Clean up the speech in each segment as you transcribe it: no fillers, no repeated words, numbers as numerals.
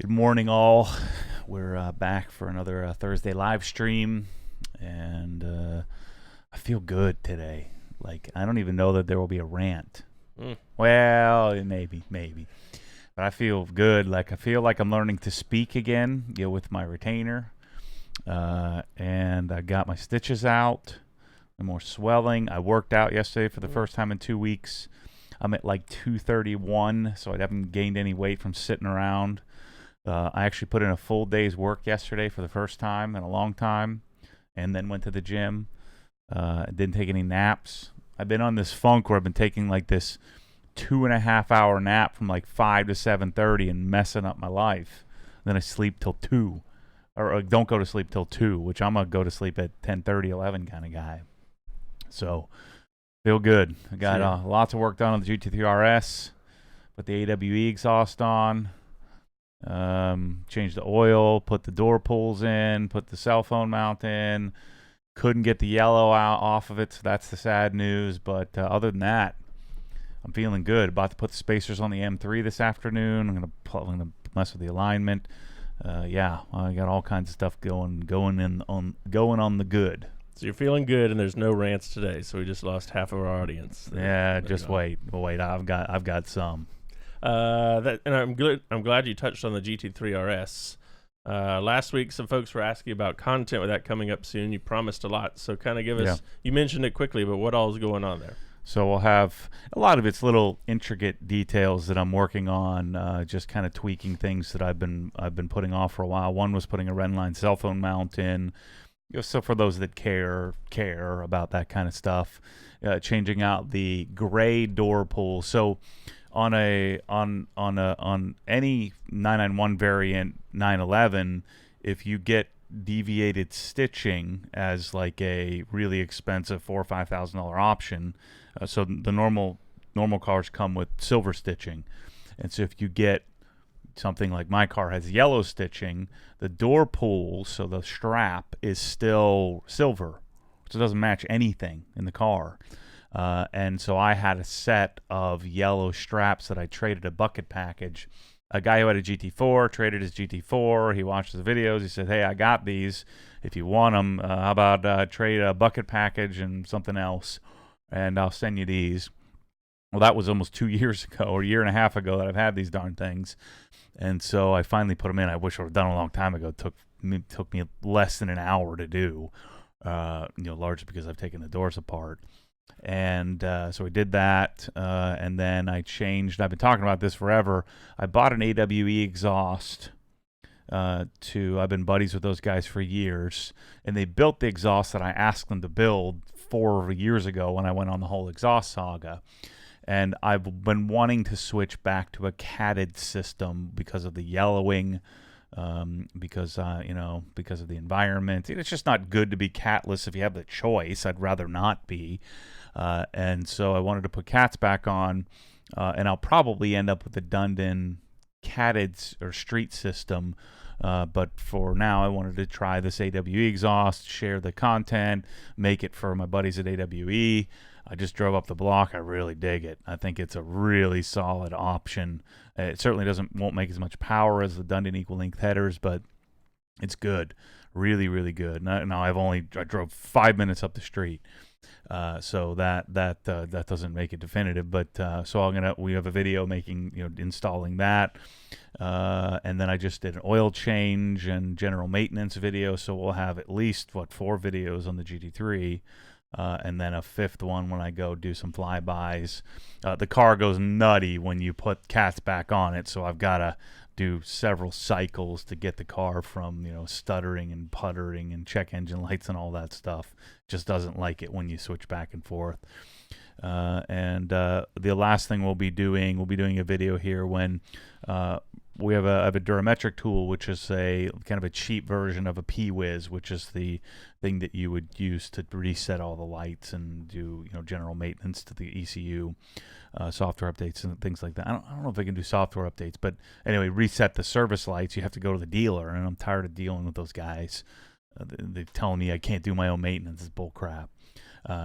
Good morning, all. We're back for another Thursday live stream, and I feel good today. Like, I don't even know that there will be a rant. Well, maybe. But I feel good. Like, I feel like I'm learning to speak again, with my retainer. And I got my stitches out. No more swelling. I worked out yesterday for the first time in 2 weeks. I'm at like 231, so I haven't gained any weight from sitting around. I actually put in a full day's work yesterday for the first time in a long time, and then went to the gym. Didn't take any naps. I've been on this funk where I've been taking like this 2.5 hour nap from like 5 to 7:30 and messing up my life. Then I sleep till 2, or don't go to sleep till 2, which I'm gonna go to sleep at 10:30, 11 kind of guy. So feel good. I got lots of work done on the GT3 RS. Put the AWE exhaust on. Changed the oil, put the door pulls in, put the cell phone mount in. Couldn't get the yellow out off of it, so that's the sad news. But other than that, I'm feeling good. About to put the spacers on the M3 this afternoon. I'm gonna mess with the alignment. I got all kinds of stuff going on the good. So you're feeling good, and there's no rants today. So we just lost half of our audience. Just wait. I've got some. And I'm glad you touched on the GT3 RS. Last week, some folks were asking about content with that coming up soon. You promised a lot, so kind of give us. You mentioned it quickly, but what all is going on there? So we'll have a lot of it's little intricate details that I'm working on, just kind of tweaking things that I've been putting off for a while. One was putting a Renline cell phone mount in. So for those that care about that kind of stuff, changing out the gray door pull. So on any 991 variant 911, if you get deviated stitching as like a really expensive $4,000 or $5,000 option, so the normal cars come with silver stitching, and so if you get something like my car has yellow stitching, the door pull, so the strap is still silver, so it doesn't match anything in the car. And so I had a set of yellow straps that I traded a bucket package. A guy who had a GT4 traded his GT4. He watched the videos. He said, "Hey, I got these. If you want them, how about trade a bucket package and something else, and I'll send you these." Well, that was almost 2 years ago, or a year and a half ago, that I've had these darn things. And so I finally put them in. I wish I would have done it a long time ago. It took me less than an hour to do, largely because I've taken the doors apart. And so we did that, and then I changed. I've been talking about this forever. I bought an AWE exhaust. I've been buddies with those guys for years, and they built the exhaust that I asked them to build 4 years ago when I went on the whole exhaust saga. And I've been wanting to switch back to a catted system because of the yellowing, because of the environment. It's just not good to be catless if you have the choice. I'd rather not be. And so I wanted to put cats back on, and I'll probably end up with the Dundon catted or street system. But for now, I wanted to try this AWE exhaust, share the content, make it for my buddies at AWE. I just drove up the block. I really dig it. I think it's a really solid option. It certainly won't make as much power as the Dundon equal length headers, but it's good. Really, really good. Now I drove 5 minutes up the street. So that doesn't make it definitive, but so we have a video installing that, and then I just did an oil change and general maintenance video, so we'll have at least 4 videos on the GT3, and then a 5th one when I go do some flybys. The car goes nutty when you put cats back on it, so I've got to do several cycles to get the car from stuttering and puttering and check engine lights and all that stuff. Just doesn't like it when you switch back and forth. And the last thing we'll be doing a video here when I have a Durametric tool, which is a kind of a cheap version of a P-Wiz, which is the thing that you would use to reset all the lights and do general maintenance to the ECU, software updates and things like that. I don't know if I can do software updates, but anyway, reset the service lights. You have to go to the dealer, and I'm tired of dealing with those guys. They're telling me I can't do my own maintenance. It's bull crap.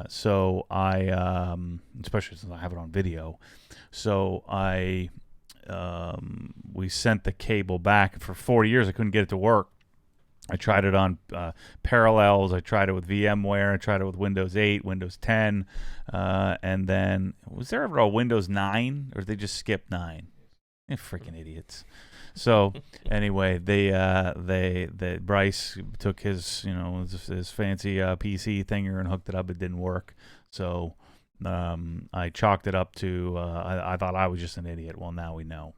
So I, especially since I have it on video, so I we sent the cable back. For 4 years, I couldn't get it to work. I tried it on Parallels. I tried it with VMware. I tried it with Windows 8, Windows 10, and then was there ever a Windows 9, or did they just skip 9? They're freaking idiots. So anyway, they Bryce took his his fancy PC thinger and hooked it up. It didn't work. So I chalked it up to I thought I was just an idiot. Well, now we know.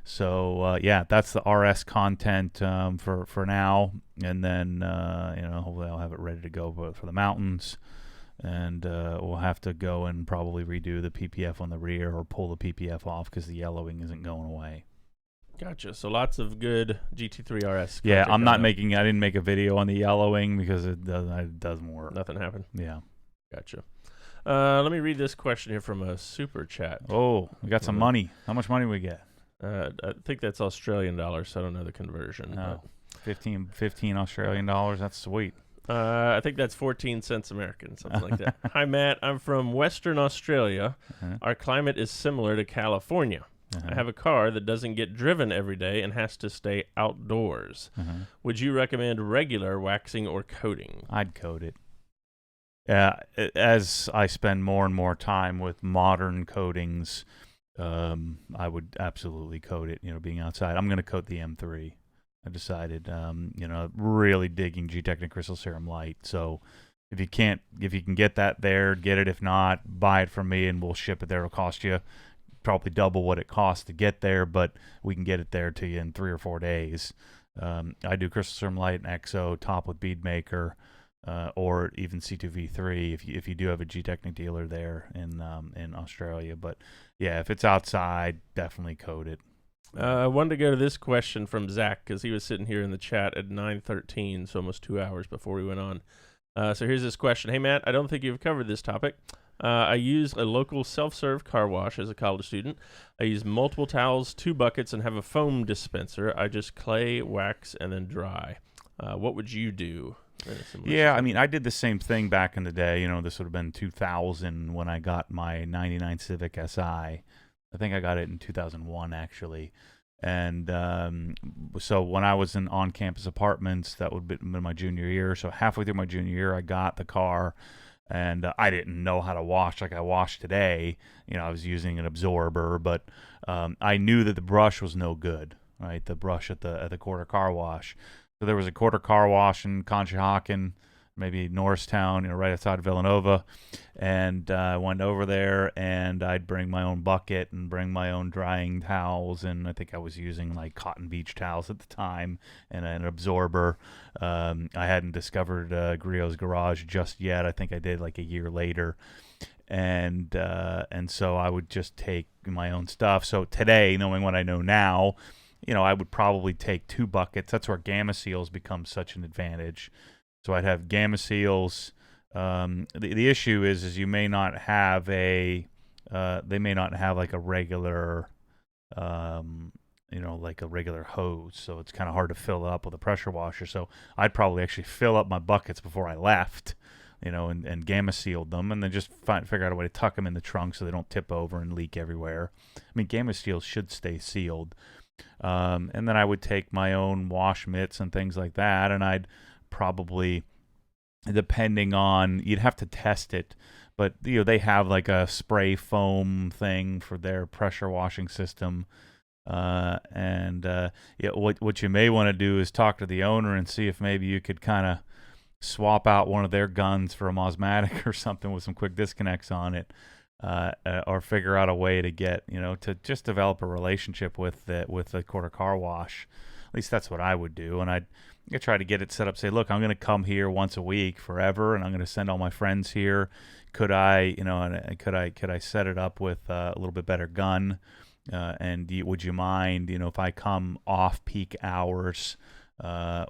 So yeah, that's the RS content for now, and then hopefully I'll have it ready to go for the mountains, and we'll have to go and probably redo the PPF on the rear or pull the PPF off because the yellowing isn't going away. Gotcha. So lots of good GT3 RS. Yeah, I'm not making. I didn't make a video on the yellowing because it doesn't work. Nothing happened. Yeah. Gotcha. Let me read this question here from a super chat. Oh, we got some money. How much money we get? I think that's Australian dollars, so I don't know the conversion. No. 15 Australian dollars. That's sweet. I think that's 14 cents American, something like that. Hi, Matt. I'm from Western Australia. Our climate is similar to California. I have a car that doesn't get driven every day and has to stay outdoors. Would you recommend regular waxing or coating? I'd coat it. As I spend more and more time with modern coatings, I would absolutely coat it, being outside. I'm going to coat the M3. I decided, really digging G-Technic Crystal Serum Light. So if you can get that there, get it. If not, buy it from me and we'll ship it there. It'll cost you probably double what it costs to get there, but we can get it there to you in 3 or 4 days. I do Crystal Serum Light and XO, top with Bead Maker, or even C2V3 if you do have a G-Technic dealer there in Australia. But yeah, if it's outside, definitely coat it. I wanted to go to this question from Zach because he was sitting here in the chat at 9:13, so almost 2 hours before we went on. So here's this question. Hey, Matt, I don't think you've covered this topic. I use a local self-serve car wash as a college student. I use multiple towels, 2 buckets, and have a foam dispenser. I just clay, wax, and then dry. What would you do? Yeah, I mean, I did the same thing back in the day. This would have been 2000 when I got my 99 Civic Si. I think I got it in 2001, actually. And so when I was in on-campus apartments, that would have been my junior year. So halfway through my junior year, I got the car. And I didn't know how to wash like I wash today. I was using an absorber, but I knew that the brush was no good, right? The brush at the quarter car wash. So there was a quarter car wash in Conshohocken, maybe Norristown, right outside of Villanova. And I went over there, and I'd bring my own bucket and bring my own drying towels. And I think I was using like cotton beach towels at the time and an absorber. I hadn't discovered Griot's Garage just yet. I think I did like a year later. And so I would just take my own stuff. So today, knowing what I know now, I would probably take 2 buckets. That's where Gamma Seals become such an advantage. So I'd have Gamma Seals. The issue is you may not have they may not have like a regular, like a regular hose. So it's kind of hard to fill it up with a pressure washer. So I'd probably actually fill up my buckets before I left, and Gamma Sealed them, and then just figure out a way to tuck them in the trunk so they don't tip over and leak everywhere. I mean, Gamma Seals should stay sealed. And then I would take my own wash mitts and things like that, and I'd probably, depending on, you'd have to test it, but they have like a spray foam thing for their pressure washing system. What you may want to do is talk to the owner and see if maybe you could kind of swap out one of their guns for a Mosmatic or something with some quick disconnects on it. Or figure out a way to get, to just develop a relationship with the quarter car wash. At least that's what I would do. And I'd try to get it set up, say, look, I'm going to come here once a week forever, and I'm going to send all my friends here. Could I set it up with a little bit better gun? And would you mind, if I come off peak hours,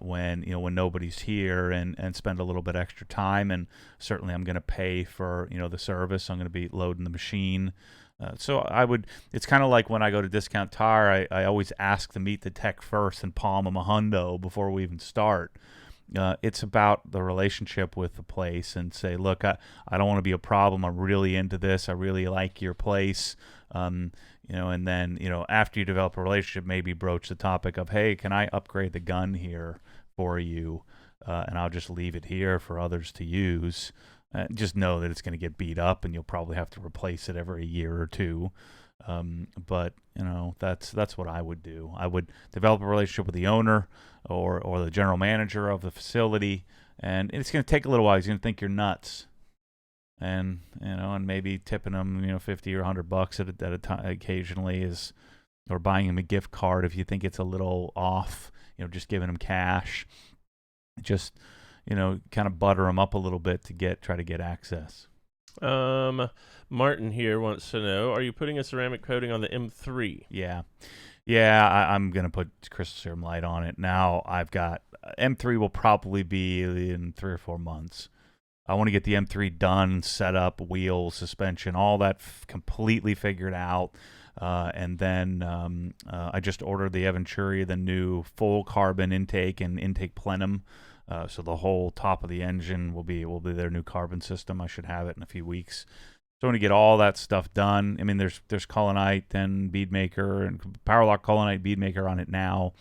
when nobody's here and spend a little bit extra time, and certainly I'm going to pay for the service. I'm going to be loading the machine. So it's kind of like when I go to Discount Tire, I always ask to meet the tech first and palm them a hundo before we even start. It's about the relationship with the place, and say, look, I don't want to be a problem. I'm really into this. I really like your place. And then, after you develop a relationship, maybe broach the topic of, hey, can I upgrade the gun here for you? And I'll just leave it here for others to use. Just know that it's going to get beat up, and you'll probably have to replace it every year or two. But that's what I would do. I would develop a relationship with the owner or the general manager of the facility, and it's going to take a little while. He's going to think you're nuts, and maybe tipping him 50 or $100 at a time occasionally is, or buying him a gift card if you think it's a little off. Just giving him cash, just kind of butter him up a little bit to try to get access. Martin here wants to know, are you putting a ceramic coating on the M3? Yeah, I'm going to put crystal serum light on it. Now I've got M3 will probably be in 3 or 4 months. I want to get the M3 done, set up, wheels, suspension, all that completely figured out. And then I just ordered the Aventuria, the new full carbon intake and intake plenum. So the whole top of the engine will be their new carbon system. I should have it in a few weeks. So I want to get all that stuff done. I mean, there's Colonite and Beadmaker and Powerlock Colonite Beadmaker on it now.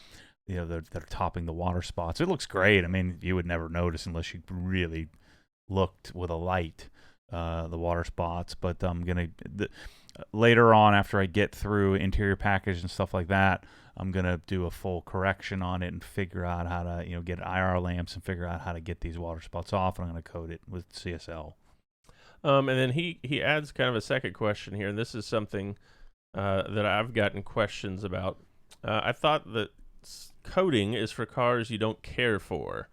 They're topping the water spots. It looks great. I mean, you would never notice unless you really looked with a light, the water spots. But I'm gonna later on, after I get through interior package and stuff like that, I'm gonna do a full correction on it and figure out how to get IR lamps and figure out how to get these water spots off. And I'm gonna coat it with CSL. And then he adds kind of a second question here, and this is something that I've gotten questions about. I thought that coating is for cars you don't care for.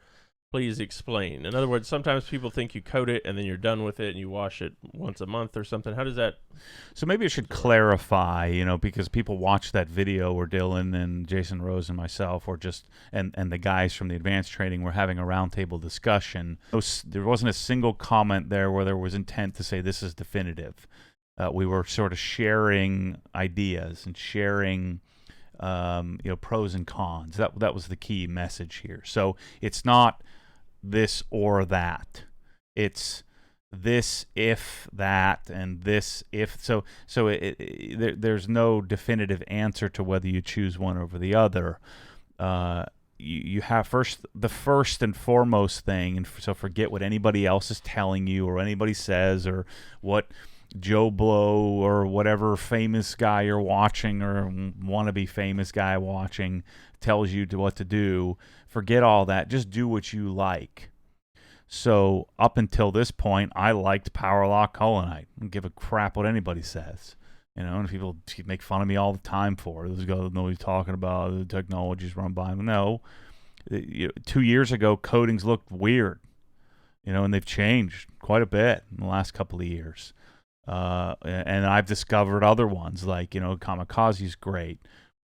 Please explain. In other words, sometimes people think you coat it and then you're done with it and you wash it once a month or something. How does that? So maybe I should clarify, because people watch that video where Dylan and Jason Rose and myself were just, and the guys from the advanced training were having a roundtable discussion. There wasn't a single comment there where there was intent to say this is definitive. We were sort of sharing ideas and sharing pros and cons. That was the key message here. So it's not this or that. It's this if that and this if. So there's no definitive answer to whether you choose one over the other. You have the first and foremost thing, and so forget what anybody else is telling you or anybody says or what Joe Blow or whatever famous guy you're watching or wannabe famous guy watching tells you what to do. Forget all that. Just do what you like. So up until this point, I liked Powerlock Colonite. I don't give a crap what anybody says. And people make fun of me all the time for it. Those guys know what he's talking about. The technology's run by him. No. 2 years ago, coatings looked weird. And they've changed quite a bit in the last couple of years. And I've discovered other ones like Kamikaze's great,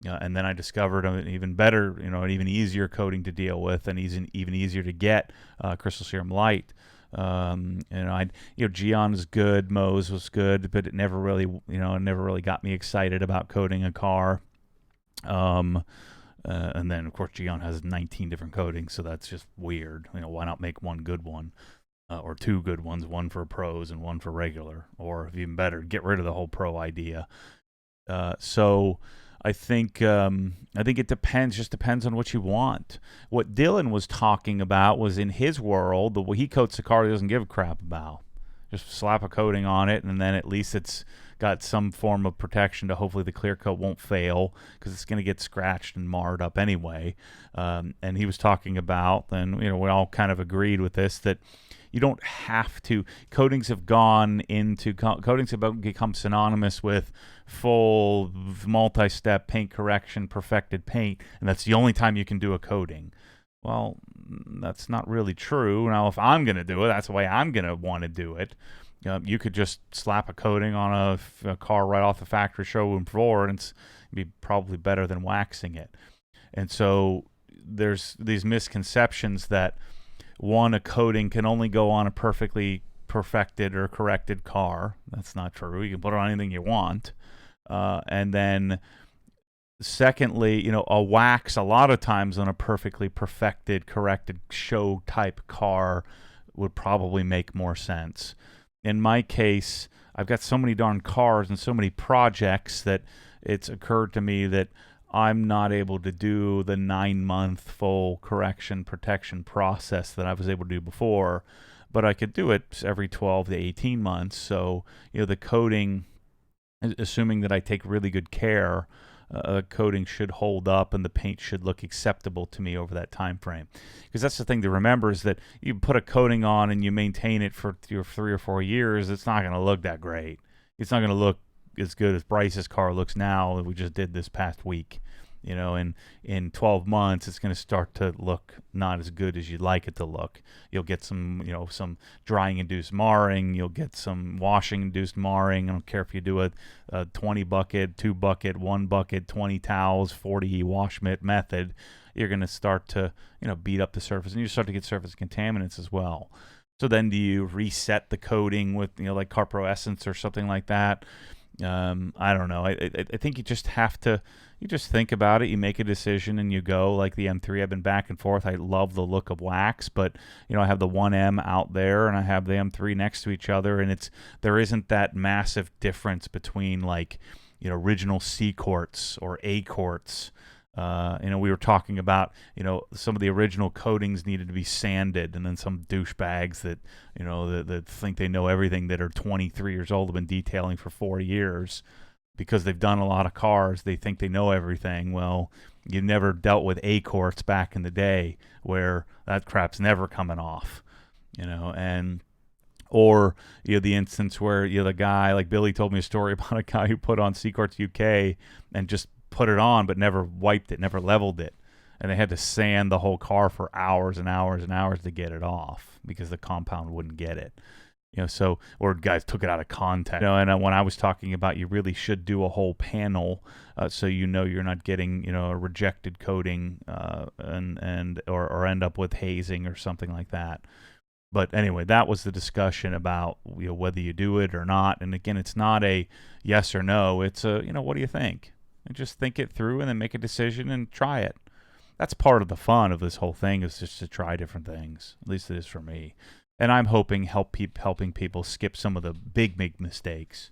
and then I discovered an even better, an even easier coating to deal with, and even easier to get, crystal serum light. Geon is good, Moe's was good, but it never really got me excited about coating a car. And then of course Geon has 19 different coatings, so that's just weird. Why not make one good one? Or 2 good ones, one for pros and one for regular, or even better, get rid of the whole pro idea. So I think it depends on what you want. What Dylan was talking about was in his world, the way he coats the car, he doesn't give a crap about. Just slap a coating on it, and then at least it's got some form of protection to hopefully the clear coat won't fail, because it's going to get scratched and marred up anyway. And he was talking about, and we all kind of agreed with this, that you don't have to. Coatings have become synonymous with full multi-step paint correction, perfected paint, and that's the only time you can do a coating. Well, that's not really true. Now, if I'm going to do it, that's the way I'm going to want to do it. You could just slap a coating on a car right off the factory showroom floor, and it'd be probably better than waxing it. And so there's these misconceptions that a coating can only go on a perfectly perfected or corrected car. That's not true. You can put it on anything you want. And then secondly, a wax a lot of times on a perfectly perfected, corrected show type car would probably make more sense. In my case, I've got so many darn cars and so many projects that it's occurred to me that I'm not able to do the 9-month full correction protection process that I was able to do before, but I could do it every 12 to 18 months. So, the coating, assuming that I take really good care, coating should hold up and the paint should look acceptable to me over that time frame. Because that's the thing to remember, is that you put a coating on and you maintain it for 3 or 4 years, it's not going to look that great. It's not going to look as good as Bryce's car looks now that we just did this past week. In 12 months, it's going to start to look not as good as you'd like it to look. You'll get some drying-induced marring. You'll get some washing-induced marring. I don't care if you do a 20 bucket, 2 bucket, 1 bucket, 20 towels, 40 wash mitt method. You're going to start to, beat up the surface, and you start to get surface contaminants as well. So then do you reset the coating with, like Carpro Essence or something like that? I don't know. I think you just have to, you just think about it, you make a decision, and you go. Like the M3, I've been back and forth. I love the look of wax, but I have the 1M out there and I have the M3 next to each other, and there isn't that massive difference between original C quartz or A quartz. We were talking about, some of the original coatings needed to be sanded, and then some douchebags that, that think they know everything, that are 23 years old, have been detailing for 4 years because they've done a lot of cars. They think they know everything. Well, you never dealt with A quartz back in the day, where that crap's never coming off, or the instance where the guy, like Billy told me a story about a guy who put on C quartz UK and just put it on but never wiped it, never leveled it, and they had to sand the whole car for hours and hours and hours to get it off because the compound wouldn't get it. Or guys took it out of context. And when I was talking about, you really should do a whole panel, so you're not getting a rejected coating, or end up with hazing or something like that. But anyway, that was the discussion about whether you do it or not. And again, it's not a yes or no. It's a what do you think? And just think it through and then make a decision and try it. That's part of the fun of this whole thing, is just to try different things. At least it is for me. And I'm helping people skip some of the big mistakes.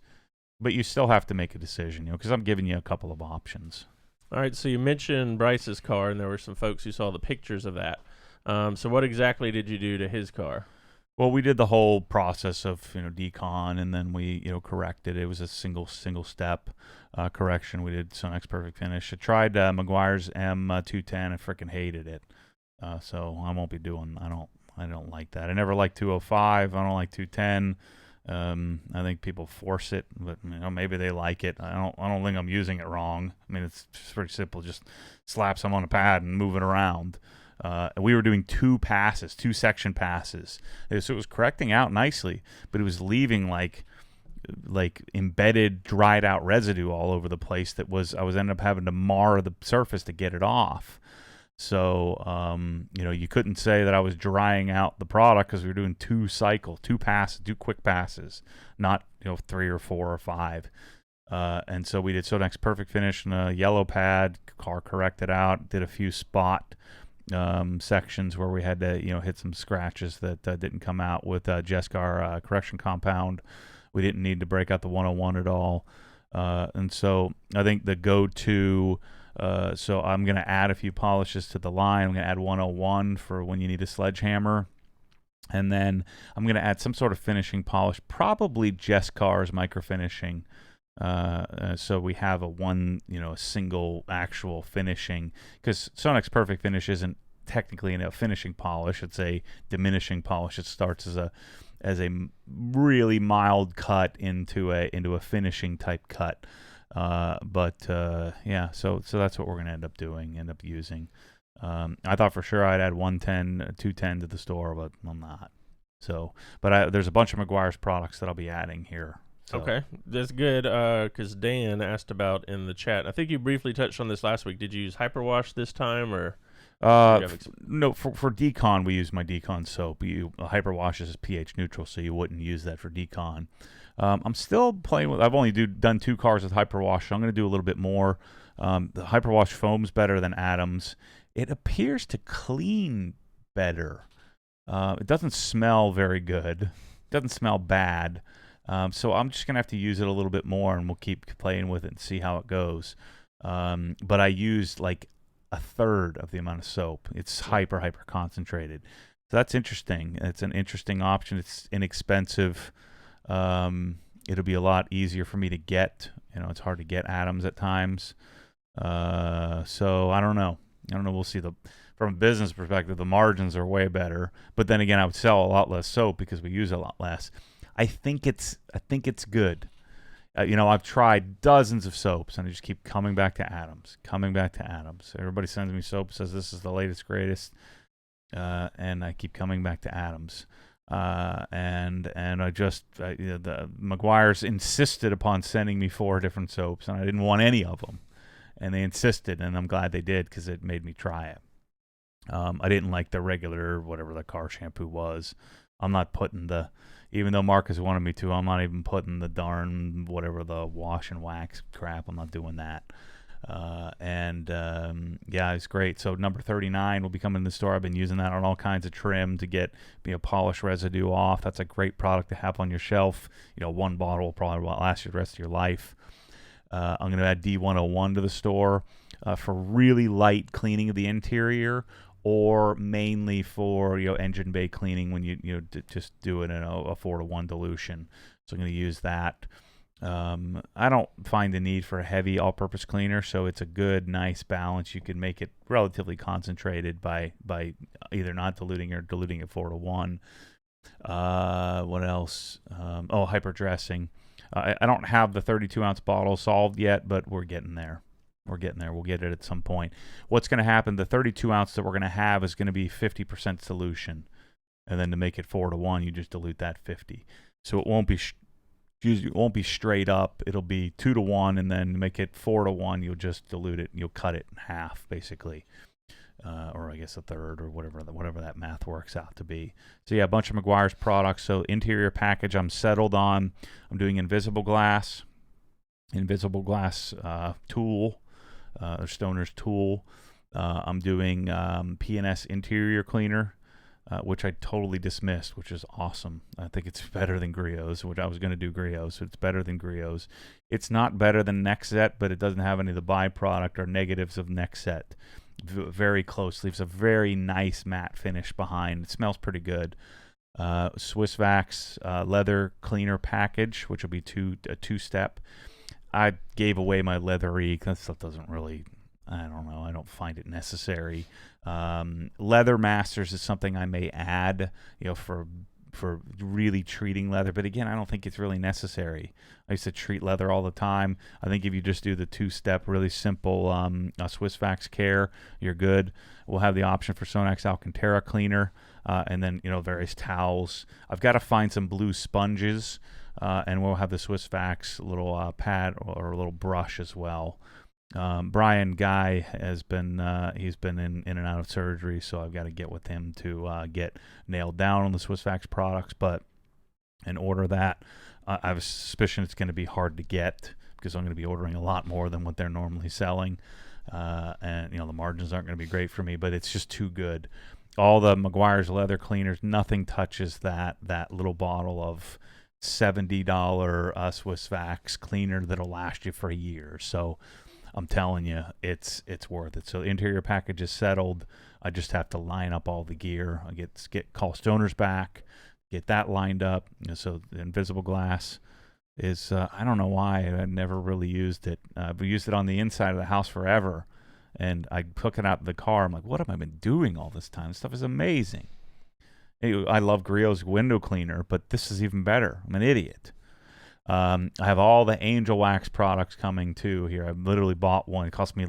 But you still have to make a decision, because I'm giving you a couple of options. All right, so you mentioned Bryce's car, and there were some folks who saw the pictures of that. So what exactly did you do to his car? Well, we did the whole process of decon, and then we corrected. It was a single step correction. We did Sonex Perfect Finish. I tried Meguiar's M210. I freaking hated it. So I won't be doing. I don't like that. I never liked 205. I don't like 210. I think people force it, but maybe they like it. I don't think I'm using it wrong. I mean, it's just pretty simple. Just slap some on a pad and move it around. We were doing 2 section passes, so it was correcting out nicely, but it was leaving like embedded, dried out residue all over the place. I was ended up having to mar the surface to get it off. So you couldn't say that I was drying out the product, because we were doing 2 quick passes, not 3 or 4 or 5. And so we did Sonex Perfect Finish and a yellow pad. Car corrected out. Did a few spot sections where we had to hit some scratches that didn't come out with Jescar correction compound. We didn't need to break out the 101 at all, and so I think the go-to, so I'm going to add a few polishes to the line. I'm going to add 101 for when you need a sledgehammer, and then I'm going to add some sort of finishing polish, probably Jescar's micro finishing. So we have a single actual finishing, because Sonex Perfect Finish isn't technically a finishing polish. It's a diminishing polish. It starts as a really mild cut into a finishing type cut. Yeah, so that's what we're going to end up using. I thought for sure I'd add 110, 210 to the store, but I'm not. So, but there's a bunch of Meguiar's products that I'll be adding here. So. Okay, that's good, because Dan asked about in the chat. I think you briefly touched on this last week. Did you use hyperwash this time, or? No, for decon, we use my decon soap. Hyperwash is pH neutral, so you wouldn't use that for decon. I'm still playing with. I've only done 2 cars with hyperwash, so I'm going to do a little bit more. The hyperwash foam's better than Adams. It appears to clean better. It doesn't smell very good. It doesn't smell bad. So I'm just going to have to use it a little bit more, and we'll keep playing with it and see how it goes. But I used like a third of the amount of soap. It's hyper concentrated. So that's interesting. It's an interesting option. It's inexpensive. It'll be a lot easier for me to get. It's hard to get Adams at times. So I don't know. We'll see. From a business perspective, the margins are way better. But then again, I would sell a lot less soap because we use a lot less. I think it's good. I've tried dozens of soaps, and I just keep coming back to Adams. Everybody sends me soap, says this is the latest, greatest, and I keep coming back to Adams. And the Meguiar's insisted upon sending me 4 different soaps, and I didn't want any of them, and they insisted, and I'm glad they did because it made me try it. I didn't like the regular whatever the car shampoo was. I'm not putting even though Marcus wanted me to, I'm not even putting the darn whatever the wash and wax crap. I'm not doing that. Yeah, it's great. So number 39 will be coming in the store. I've been using that on all kinds of trim to get polish residue off. That's a great product to have on your shelf. 1 bottle will probably last you the rest of your life. I'm going to add D101 to the store for really light cleaning of the interior, or mainly for engine bay cleaning when you just do it in a 4-to-1 dilution. So I'm going to use that. I don't find the need for a heavy all-purpose cleaner, so it's a good, nice balance. You can make it relatively concentrated by either not diluting or diluting it 4-to-1. What else? Hyper dressing. I don't have the 32-ounce bottle solved yet, but we're getting there. We'll get it at some point. What's going to happen, the 32-ounce that we're going to have is going to be 50% solution. And then to make it 4-to-1, you just dilute that 50. So it won't be straight up. It'll be 2-to-1, and then to make it 4-to-1, you'll just dilute it. And you'll cut it in half, basically. Or I guess a third, or whatever that math works out to be. So yeah, a bunch of Meguiar's products. So interior package I'm settled on. I'm doing invisible glass tool. Or Stoner's tool. I'm doing P&S interior cleaner, which I totally dismissed, which is awesome. I think it's better than Griot's, which I was going to do Griot's, so it's better than Griot's. It's not better than Nexet, but it doesn't have any of the byproduct or negatives of Nexet. Very close. Leaves a very nice matte finish behind. It smells pretty good. Swiss Vax leather cleaner package, which will be a 2-step. I gave away my leathery. That stuff doesn't really, I don't know. I don't find it necessary. Leather Masters is something I may add, for really treating leather. But again, I don't think it's really necessary. I used to treat leather all the time. I think if you just do the 2-step, really simple Swiss Vax care, you're good. We'll have the option for Sonax Alcantara cleaner, and then various towels. I've got to find some blue sponges. And we'll have the Swiss Vax little pad or a little brush as well. Brian Guy has been he's been in and out of surgery, so I've got to get with him to get nailed down on the Swiss Vax products. But in order that, I have a suspicion it's going to be hard to get because I'm going to be ordering a lot more than what they're normally selling, and the margins aren't going to be great for me. But it's just too good. All the Meguiar's leather cleaners, nothing touches that little bottle of $70 Swiss Vax cleaner that'll last you for a year. So I'm telling you, it's worth it. So the interior package is settled. I just have to line up all the gear. I call Stoners back, get that lined up. So the invisible glass is I don't know why I never really used it. I've used it on the inside of the house forever, and I hook it out of the car. I'm like, what have I been doing all this time? This stuff is amazing. I love Griot's window cleaner, but this is even better. I'm an idiot. I have all the Angel Wax products coming too here. I literally bought one. It cost me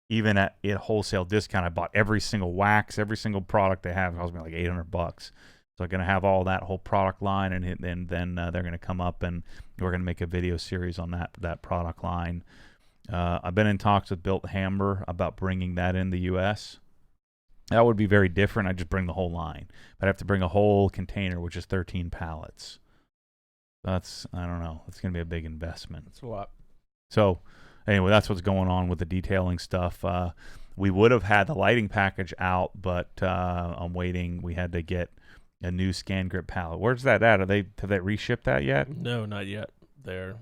even at wholesale discount, I bought every single wax, every single product they have. It cost me like $800. So I'm going to have all that whole product line, and then they're going to come up, and we're going to make a video series on that product line. I've been in talks with Built Hammer about bringing that in the U.S. That would be very different. I'd just bring the whole line. But I have to bring a whole container, which is 13 pallets. That's, I don't know. It's going to be a big investment. That's a lot. So anyway, that's what's going on with the detailing stuff. We would have had the lighting package out, but I'm waiting. We had to get a new scan grip pallet. Where's that at? Have they reshipped that yet? No, not yet. They're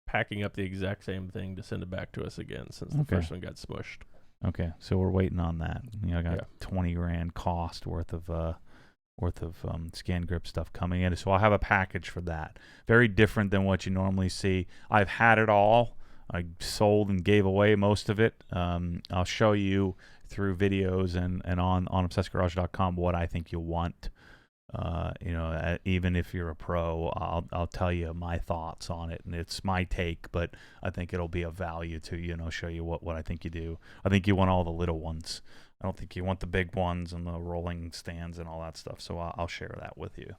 packing up the exact same thing to send it back to us again since the first one got smushed. Okay, so we're waiting on that. I got $20,000 cost worth of scan grip stuff coming in, so I'll have a package for that. Very different than what you normally see. I've had it all. I sold and gave away most of it. I'll show you through videos and on obsessedgarage.com what I think you'll want. Even if you're a pro, I'll tell you my thoughts on it, and it's my take, but I think it'll be of value to you, and I'll show you what I think you do. I think you want all the little ones. I don't think you want the big ones and the rolling stands and all that stuff, so I'll share that with you.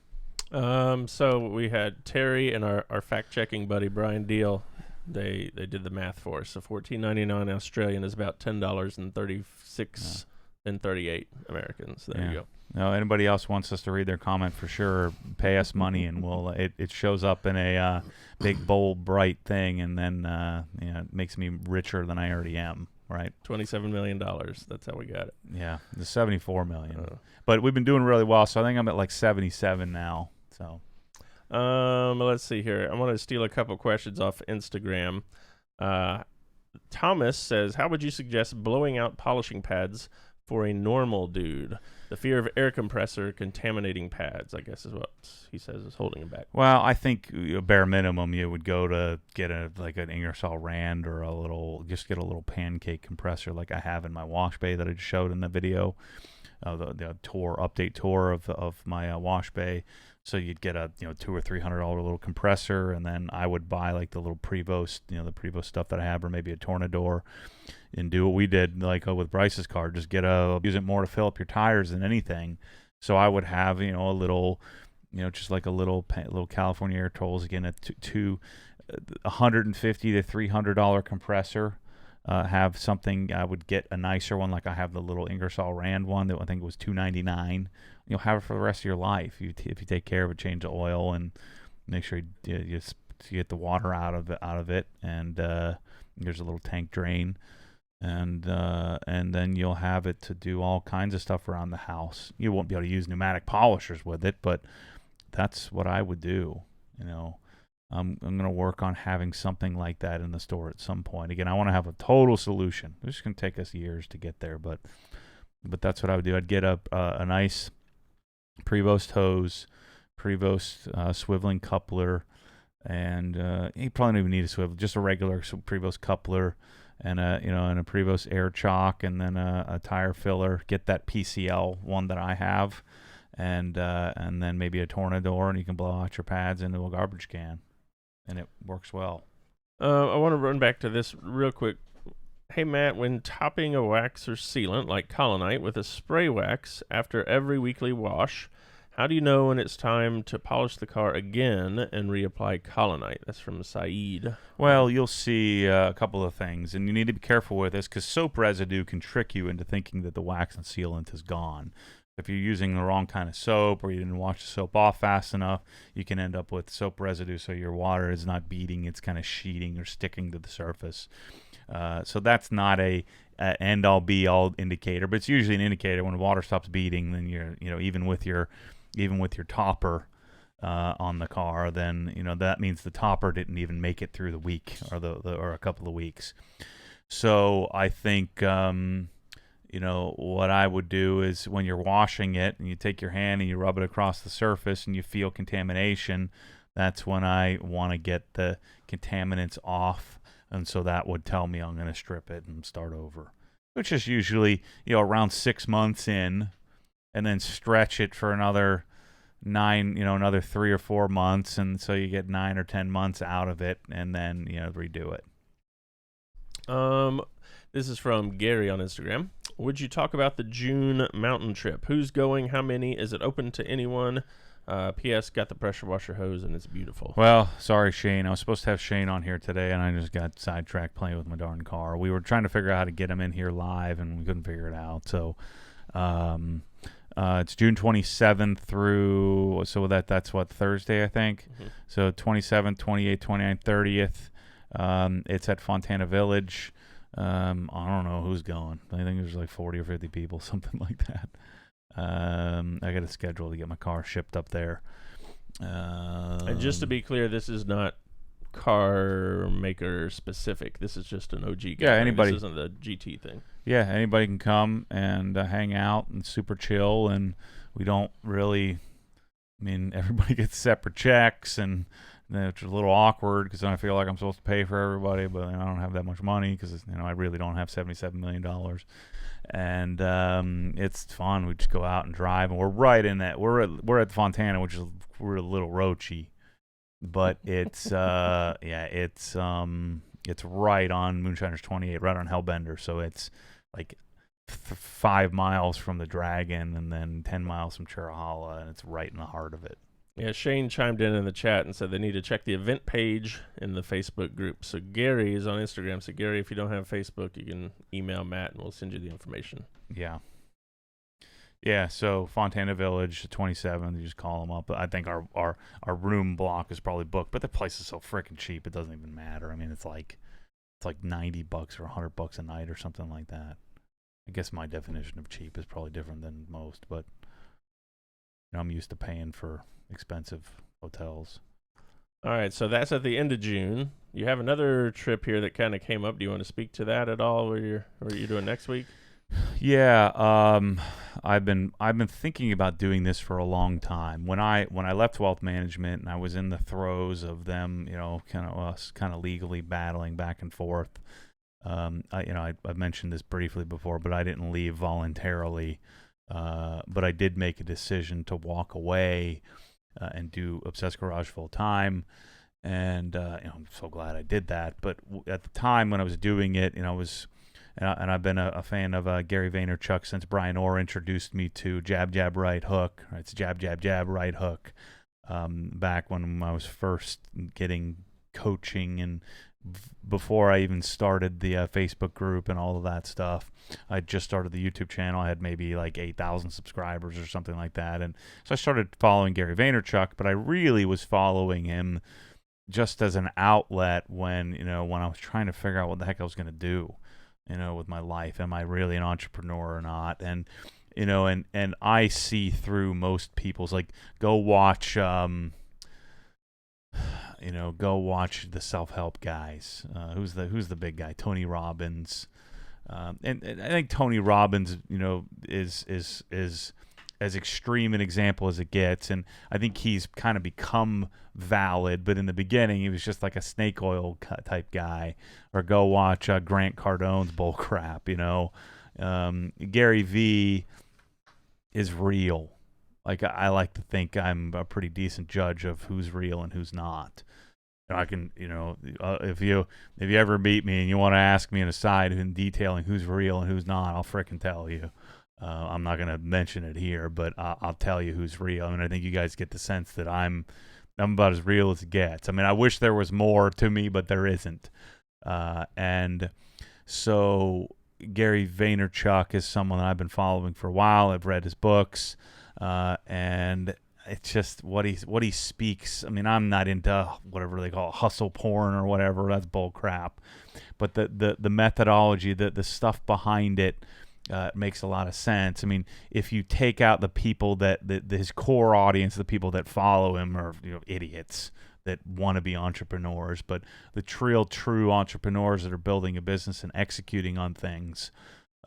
So we had Terry and our fact-checking buddy Brian Deal. They did the math for us. So $14.99 Australian is about $10.36 and 38 Americans. There you go. No, anybody else wants us to read their comment, for sure, pay us money, and we'll. It shows up in a big, bold, bright thing, and then it makes me richer than I already am. Right, $27 million. That's how we got it. Yeah, the $74 million. But we've been doing really well, so I think I'm at like 77 now. So, let's see here. I want to steal a couple questions off Instagram. Thomas says, "How would you suggest blowing out polishing pads for a normal dude? The fear of air compressor contaminating pads, I guess, is what he says is holding him back." Well, I think bare minimum you would go to get an Ingersoll Rand or just get a little pancake compressor like I have in my wash bay that I just showed in the video, the update tour of my wash bay. So you'd get a $200 or $300 little compressor, and then I would buy like the little Prevost, the Prevost stuff that I have, or maybe a Tornador, and do what we did like with Bryce's car. Just use it more to fill up your tires than anything. So I would have a little, just like a little California Air Tolls, again, a $150 to $300 compressor. Have something. I would get a nicer one, like I have the little Ingersoll Rand one that I think was $299. You'll have it for the rest of your life if you take care of it, change the oil, and make sure you get the water out of it. And there's a little tank drain, and then you'll have it to do all kinds of stuff around the house. You won't be able to use pneumatic polishers with it, but that's what I would do. I'm going to work on having something like that in the store at some point. Again, I want to have a total solution. It's going to take us years to get there, but that's what I would do. I'd get a nice Prevost hose, Prevost swiveling coupler, and you probably don't even need a swivel, just a regular Prevost coupler, and a Prevost air chock, and then a tire filler. Get that PCL one that I have, and then maybe a Tornador, and you can blow out your pads into a garbage can, and it works well. I want to run back to this real quick. Hey, Matt, when topping a wax or sealant like Colonite with a spray wax after every weekly wash, how do you know when it's time to polish the car again and reapply Colonite? That's from Saeed. Well, you'll see a couple of things, and you need to be careful with this because soap residue can trick you into thinking that the wax and sealant is gone. If you're using the wrong kind of soap, or you didn't wash the soap off fast enough, you can end up with soap residue, so your water is not beading, it's kind of sheeting or sticking to the surface. So that's not a end-all be-all indicator, but it's usually an indicator. When the water stops beading, then you're even with your topper on the car, then that means the topper didn't even make it through the week or a couple of weeks. So I think what I would do is when you're washing it and you take your hand and you rub it across the surface and you feel contamination, that's when I want to get the contaminants off. And so that would tell me I'm going to strip it and start over, which is usually, around 6 months in, and then stretch it for another 3 or 4 months. And so you get 9 or 10 months out of it, and then, redo it. This is from Gary on Instagram. Would you talk about the June mountain trip? Who's going? How many? Is it open to anyone? P.S. Got the pressure washer hose, and it's beautiful. Well, sorry, Shane. I was supposed to have Shane on here today, and I just got sidetracked playing with my darn car. We were trying to figure out how to get him in here live, and we couldn't figure it out. So It's June 27th through, so that's what, Thursday, I think. Mm-hmm. So 27th, 28th, 29th, 30th. It's at Fontana Village. I don't know who's going. I think there's like 40 or 50 people, something like that. I got a schedule to get my car shipped up there. And just to be clear, this is not car maker specific. This is just an OG guy. Yeah, anybody. This isn't the GT thing. Yeah, anybody can come and hang out and super chill. And we don't really, I mean, everybody gets separate checks, and it's a little awkward because I feel like I'm supposed to pay for everybody, but I don't have that much money because I really don't have $77 million. And it's fun. We just go out and drive, and we're right in that. We're at Fontana, which is we're a little roachy, but it's it's right on Moonshiners 28, right on Hellbender. So it's like 5 miles from the Dragon, and then 10 miles from Chirahala, and it's right in the heart of it. Yeah, Shane chimed in the chat and said they need to check the event page in the Facebook group. So Gary is on Instagram. So Gary, if you don't have Facebook, you can email Matt and we'll send you the information. Yeah. Yeah, so Fontana Village, 27th, you just call them up. I think our room block is probably booked, but the place is so freaking cheap, it doesn't even matter. I mean, it's like $90 or $100 a night or something like that. I guess my definition of cheap is probably different than most, but I'm used to paying for expensive hotels. All right, so that's at the end of June. You have another trip here that kind of came up. Do you want to speak to that at all? What are you doing next week? Yeah, I've been thinking about doing this for a long time. When I left wealth management and I was in the throes of them, kind of legally battling back and forth. I've mentioned this briefly before, but I didn't leave voluntarily. But I did make a decision to walk away and do Obsessed Garage full time, and I'm so glad I did that. But at the time when I was doing it, and I've been a fan of Gary Vaynerchuk since Brian Orr introduced me to jab, jab, right hook. It's jab, jab, jab, right hook. Back when I was first getting coaching and before I even started the Facebook group and all of that stuff. I just started the YouTube channel. I had maybe like 8,000 subscribers or something like that. And so I started following Gary Vaynerchuk, but I really was following him just as an outlet when I was trying to figure out what the heck I was going to do, with my life. Am I really an entrepreneur or not? And, and I see through most people's, like, go watch the self-help guys. Who's the big guy? Tony Robbins. And I think Tony Robbins, is as extreme an example as it gets. And I think he's kind of become valid. But in the beginning, he was just like a snake oil type guy. Or go watch Grant Cardone's bull crap. Gary V is real. Like, I like to think I'm a pretty decent judge of who's real and who's not. I can, if you ever meet me and you want to ask me an aside in detailing who's real and who's not, I'll frickin' tell you. I'm not going to mention it here, but I'll tell you who's real. I mean, I think you guys get the sense that I'm about as real as it gets. I mean, I wish there was more to me, but there isn't. And so Gary Vaynerchuk is someone that I've been following for a while. I've read his books, and it's just what he speaks. I mean, I'm not into whatever they call it, hustle porn or whatever. That's bull crap. But the methodology, the stuff behind it, makes a lot of sense. I mean, if you take out the people that his core audience, the people that follow him are idiots that want to be entrepreneurs, but the real true entrepreneurs that are building a business and executing on things.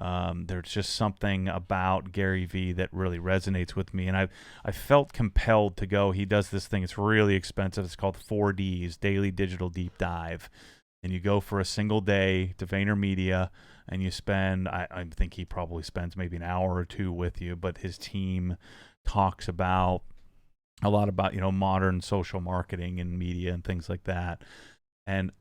There's just something about Gary V that really resonates with me, and I felt compelled to go. He does this thing. It's really expensive. It's called 4Ds, Daily Digital Deep Dive, and you go for a single day to VaynerMedia, and you spend, I think he probably spends maybe an hour or two with you, but his team talks about a lot about modern social marketing and media and things like that. And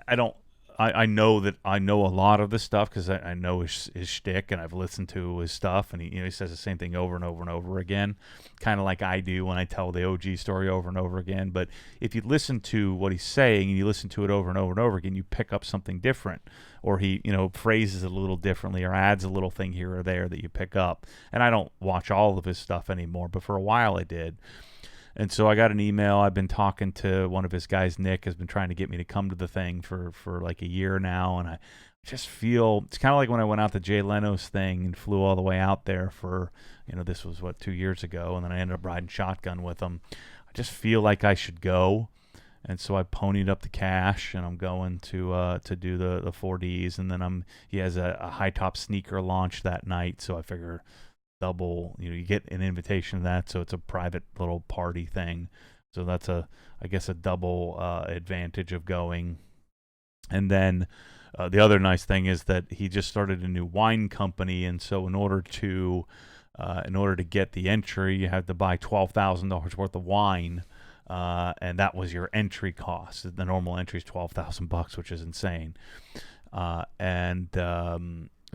I don't I know that I know a lot of the stuff because I know his shtick, and I've listened to his stuff, and he says the same thing over and over and over again, kind of like I do when I tell the OG story over and over again. But if you listen to what he's saying and you listen to it over and over and over again, you pick up something different, or he phrases it a little differently, or adds a little thing here or there that you pick up. And I don't watch all of his stuff anymore, but for a while I did. And so I got an email. I've been talking to one of his guys. Nick has been trying to get me to come to the thing for like a year now. And I just feel it's kind of like when I went out to Jay Leno's thing and flew all the way out there for, this was 2 years ago. And then I ended up riding shotgun with him. I just feel like I should go. And so I ponied up the cash, and I'm going to do the 4Ds. And then he has a high top sneaker launch that night. So I figure double, you get an invitation to that, so it's a private little party thing, so that's I guess a double advantage of going. And then the other nice thing is that he just started a new wine company, and so in order to get the entry, you had to buy $12,000 worth of wine, and that was your entry cost. The normal entry is $12,000, which is insane.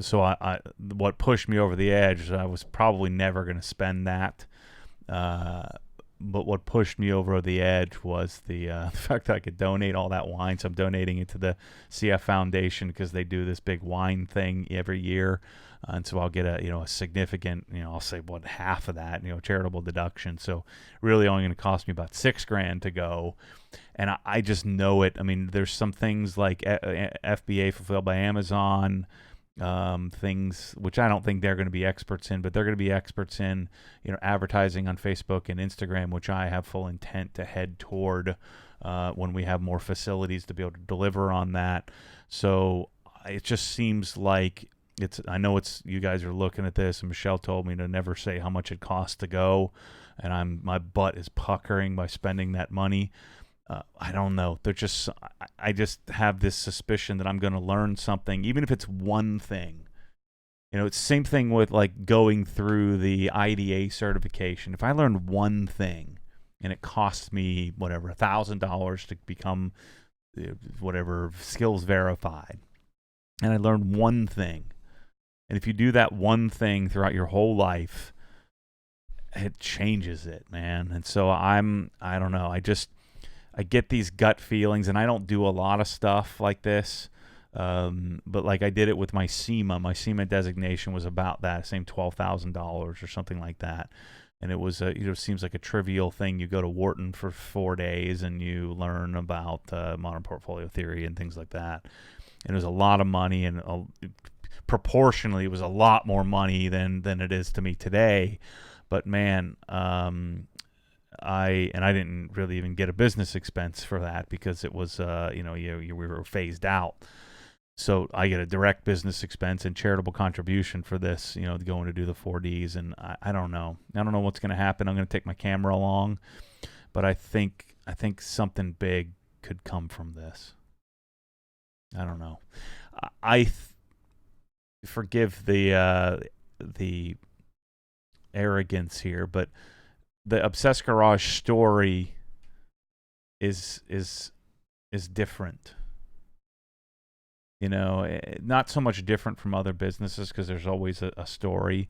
So what pushed me over the edge, I was probably never going to spend that. But what pushed me over the edge was the fact that I could donate all that wine. So I'm donating it to the CF Foundation because they do this big wine thing every year. And so I'll get a significant, I'll say half of that, charitable deduction. So really only going to cost me about $6,000 to go. And I just know it. I mean, there's some things like FBA fulfilled by Amazon, things which I don't think they're going to be experts in, but they're going to be experts in, advertising on Facebook and Instagram, which I have full intent to head toward when we have more facilities to be able to deliver on that. So it just seems like I know you guys are looking at this, and Michelle told me to never say how much it costs to go, and my butt is puckering by spending that money. I don't know. I just have this suspicion that I'm going to learn something, even if it's one thing. It's the same thing with like going through the IDA certification. If I learned one thing and it costs me $1,000 to become skills verified, and I learned one thing, and if you do that one thing throughout your whole life, it changes it, man. And so I don't know. I get these gut feelings, and I don't do a lot of stuff like this, but like I did it with my SEMA. My SEMA designation was about that, same $12,000 or something like that. And it was, seems like a trivial thing. You go to Wharton for 4 days, and you learn about modern portfolio theory and things like that. And it was a lot of money, and proportionally, it was a lot more money than it is to me today. But man, I didn't really even get a business expense for that because it was we were phased out. So I get a direct business expense and charitable contribution for this, going to do the 4Ds. And I don't know. I don't know what's going to happen. I'm going to take my camera along, but I think something big could come from this. I don't know. Forgive the arrogance here, but the Obsessed Garage story is different. Not so much different from other businesses because there's always a story,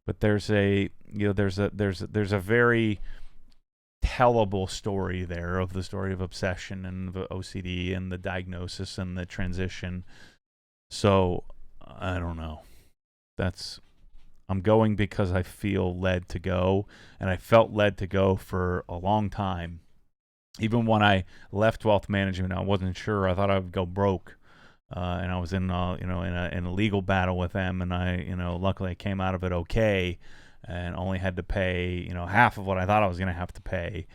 but there's a very tellable story there of the story of obsession and the OCD and the diagnosis and the transition. So I don't know. I'm going because I feel led to go, and I felt led to go for a long time. Even when I left wealth management, I wasn't sure. I thought I would go broke, and I was in a legal battle with them, and luckily I came out of it okay, and only had to pay half of what I thought I was going to have to pay,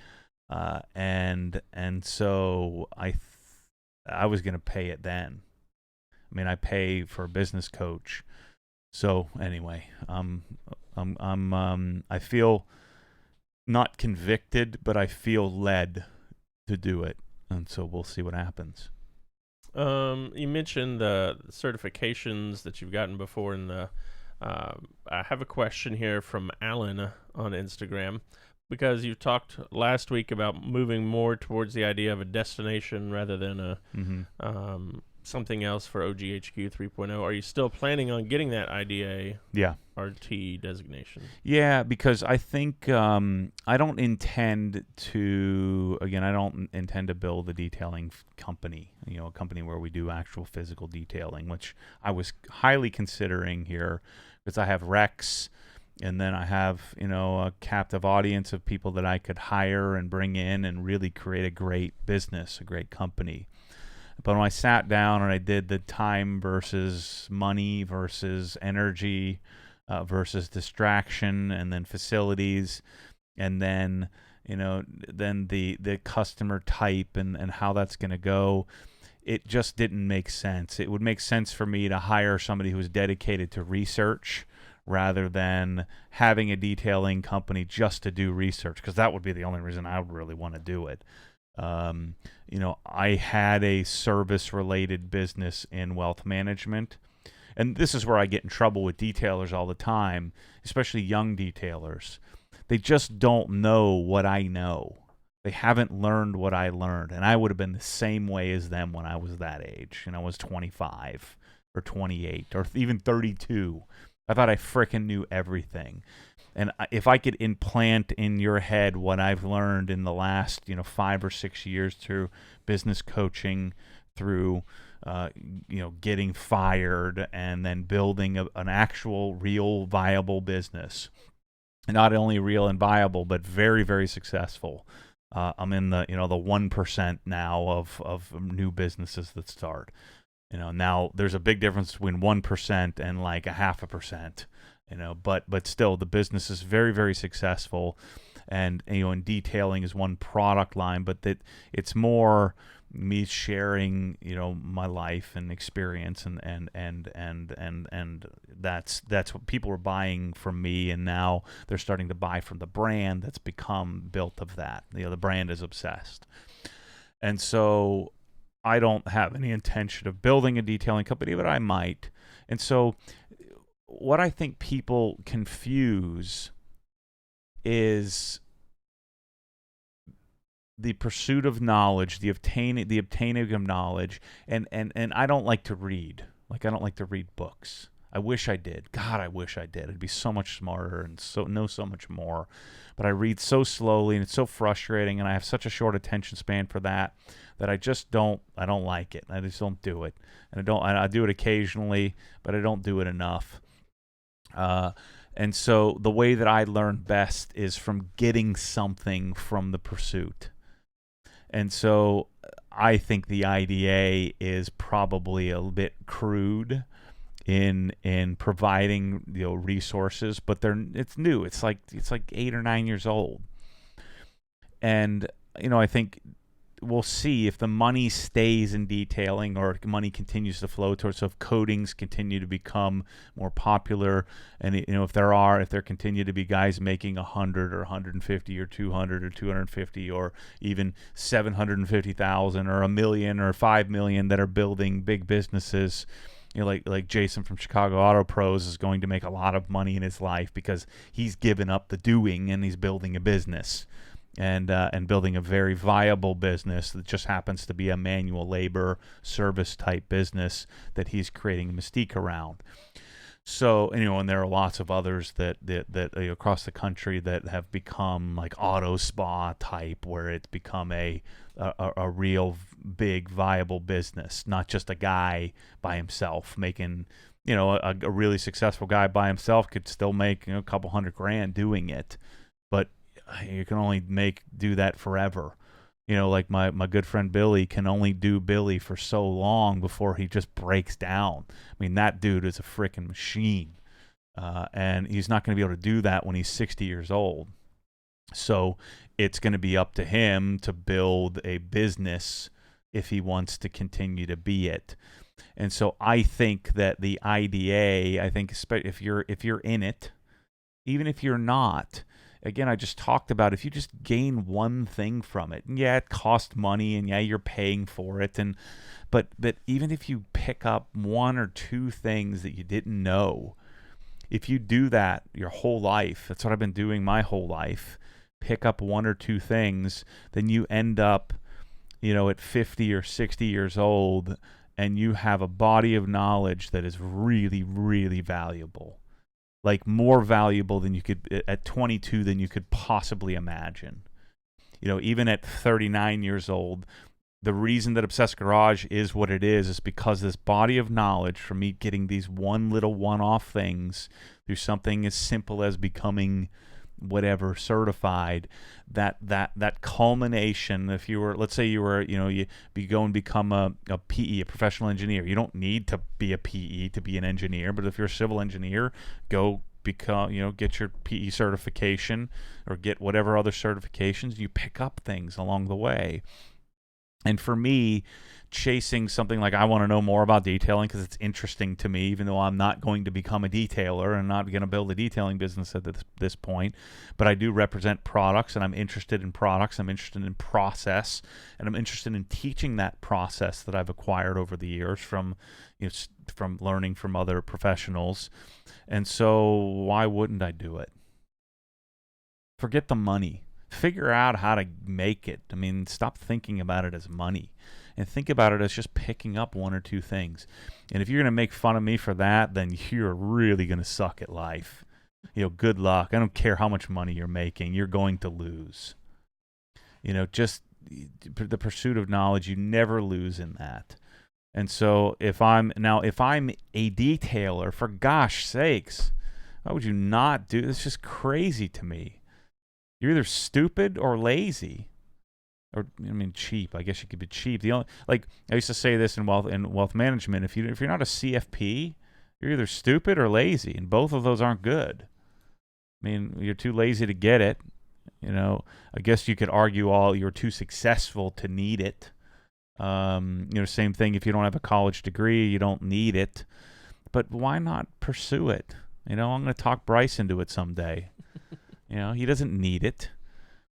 and so I was going to pay it then. I mean, I pay for a business coach. So anyway, I feel not convicted, but I feel led to do it, and so we'll see what happens. You mentioned the certifications that you've gotten before, and I have a question here from Alan on Instagram, because you talked last week about moving more towards the idea of a destination rather than a something else for OGHQ 3.0. Are you still planning on getting that IDA Yeah. RT designation? Yeah, because I think I don't intend to, again, I don't intend to build a detailing company, a company where we do actual physical detailing, which I was highly considering here because I have Rex, and then I have, a captive audience of people that I could hire and bring in and really create a great business, a great company. But when I sat down and I did the time versus money versus energy versus distraction, and then facilities, and then then the customer type and how that's going to go, it just didn't make sense. It would make sense for me to hire somebody who's dedicated to research rather than having a detailing company just to do research, because that would be the only reason I would really want to do it. I had a service-related business in wealth management, and this is where I get in trouble with detailers all the time, especially young detailers. They just don't know what I know. They haven't learned what I learned, and I would have been the same way as them when I was that age, and I was 25 or 28 or even 32. I thought I frickin' knew everything. And if I could implant in your head what I've learned in the last, 5 or 6 years through business coaching, through, getting fired, and then building an actual, real, viable business, and not only real and viable, but very, very successful. I'm in the 1% now of new businesses that start. Now there's a big difference between 1% and like a 0.5%. But still, the business is very, very successful, and and detailing is one product line, but that it's more me sharing my life and experience, and that's what people are buying from me, and now they're starting to buy from the brand that's become built of that. The brand is obsessed, and so I don't have any intention of building a detailing company, but I might. And so what I think people confuse is the pursuit of knowledge, the obtaining of knowledge, and I don't like to read. Like, I don't like to read books. I wish I did. God, I wish I did. I'd be so much smarter and know so much more. But I read so slowly, and it's so frustrating, and I have such a short attention span for that I just don't. I don't like it. I just don't do it. And I do it occasionally, but I don't do it enough. And so the way that I learn best is from getting something from the pursuit. And so I think the IDA is probably a bit crude in providing resources, but it's new. It's like 8 or 9 years old, and I think we'll see if the money stays in detailing or money continues to flow towards. So if coatings continue to become more popular, and if there continue to be guys making 100 or 150 or 200 or 250 or even 750,000 or $1 million or 5 million that are building big businesses. Like Jason from Chicago Auto Pros is going to make a lot of money in his life because he's given up the doing and he's building a business. And building a very viable business that just happens to be a manual labor service type business that he's creating a mystique around. So, and there are lots of others that across the country that have become like auto spa type, where it's become a real big viable business, not just a guy by himself making, a really successful guy by himself could still make a couple $100,000 doing it, but you can only do that forever. Like my good friend Billy can only do Billy for so long before he just breaks down. I mean, that dude is a freaking machine. And he's not going to be able to do that when he's 60 years old. So it's going to be up to him to build a business if he wants to continue to be it. And so I think that the IDA, if you're in it, even if you're not, again, I just talked about if you just gain one thing from it, and yeah, it costs money, and yeah, you're paying for it, but even if you pick up 1 or 2 things that you didn't know, if you do that your whole life, that's what I've been doing my whole life, pick up 1 or 2 things, then you end up, at 50 or 60 years old, and you have a body of knowledge that is really, really valuable, like more valuable than you could at 22 than you could possibly imagine. Even at 39 years old, the reason that Obsessed Garage is what it is because this body of knowledge from me getting these one-off things through something as simple as becoming whatever certified, that culmination. If you were, let's say you were, you go and become a PE, a professional engineer. You don't need to be a PE to be an engineer, but if you're a civil engineer, go become, get your PE certification or get whatever other certifications. You pick up things along the way. And for me, chasing something like I want to know more about detailing because it's interesting to me, even though I'm not going to become a detailer and not going to build a detailing business at this point. But I do represent products, and I'm interested in products. I'm interested in process, and I'm interested in teaching that process that I've acquired over the years from learning from other professionals. And so why wouldn't I do it? Forget the money. Figure out how to make it. I mean, stop thinking about it as money and think about it as just picking up one or two things. And if you're going to make fun of me for that, then you're really going to suck at life. Good luck. I don't care how much money you're making. You're going to lose. Just the pursuit of knowledge, you never lose in that. And so if I'm a detailer, for gosh sakes, why would you not do this? It's just crazy to me. You're either stupid or lazy, or cheap. I guess you could be cheap. I used to say this in wealth management. If you're not a CFP, you're either stupid or lazy, and both of those aren't good. You're too lazy to get it. I guess you could argue you're too successful to need it. Same thing. If you don't have a college degree, you don't need it. But why not pursue it? I'm going to talk Bryce into it someday. He doesn't need it,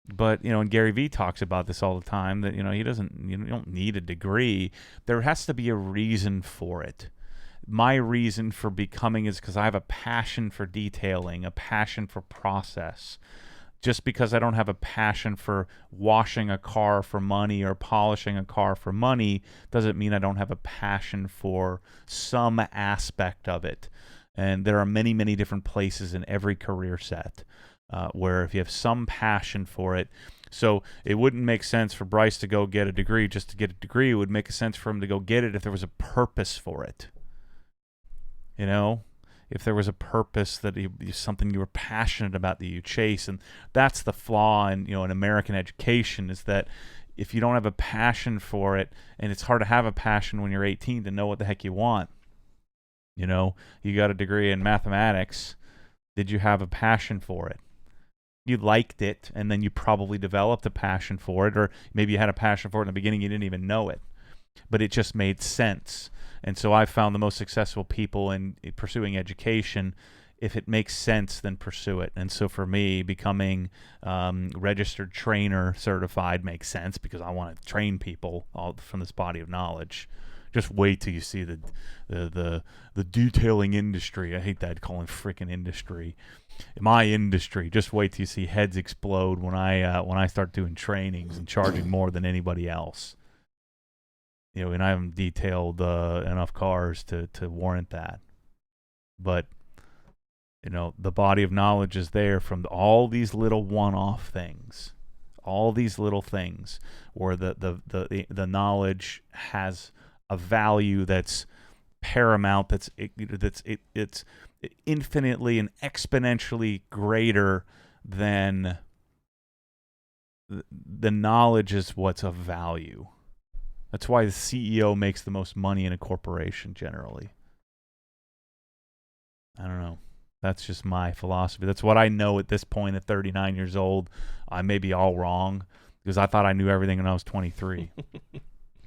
but and Gary Vee talks about this all the time, that you don't need a degree. There has to be a reason for it. My reason for becoming is because I have a passion for detailing, a passion for process. Just because I don't have a passion for washing a car for money or polishing a car for money doesn't mean I don't have a passion for some aspect of it. And there are many, many different places in every career set. Where if you have some passion for it, so it wouldn't make sense for Bryce to go get a degree just to get a degree. It would make sense for him to go get it if there was a purpose for it. If there was a purpose that something you were passionate about that you chase, and that's the flaw in in American education, is that if you don't have a passion for it, and it's hard to have a passion when you're 18 to know what the heck you want. You got a degree in mathematics. Did you have a passion for it? You liked it, and then you probably developed a passion for it, or maybe you had a passion for it in the beginning, you didn't even know it, but it just made sense. And so I found the most successful people in pursuing education, if it makes sense, then pursue it. And so for me, becoming registered trainer certified makes sense because I want to train people all from this body of knowledge. Just wait till you see the detailing industry. I hate that calling freaking industry. My industry. Just wait till you see heads explode when I start doing trainings and charging more than anybody else. And I haven't detailed enough cars to warrant that. But the body of knowledge is there from all these little one-off things, all these little things where the knowledge has a value that's paramount, it's infinitely and exponentially greater than the knowledge is what's of value. That's why the CEO makes the most money in a corporation generally. I don't know. That's just my philosophy. That's what I know at this point at 39 years old. I may be all wrong because I thought I knew everything when I was 23.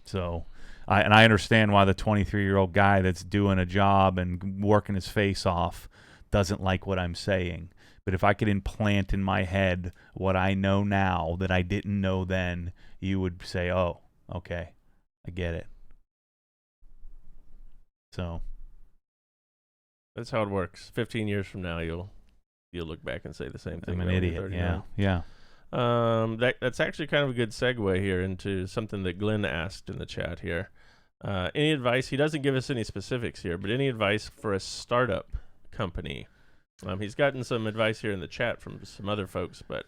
So I understand why the 23-year-old guy that's doing a job and working his face off doesn't like what I'm saying. But if I could implant in my head what I know now that I didn't know then, you would say, oh, okay, I get it. So that's how it works. 15 years from now, you'll look back and say the same thing. I'm an idiot. Yeah. That's actually kind of a good segue here into something that Glenn asked in the chat here. Any advice? He doesn't give us any specifics here, but any advice for a startup company? He's gotten some advice here in the chat from some other folks, but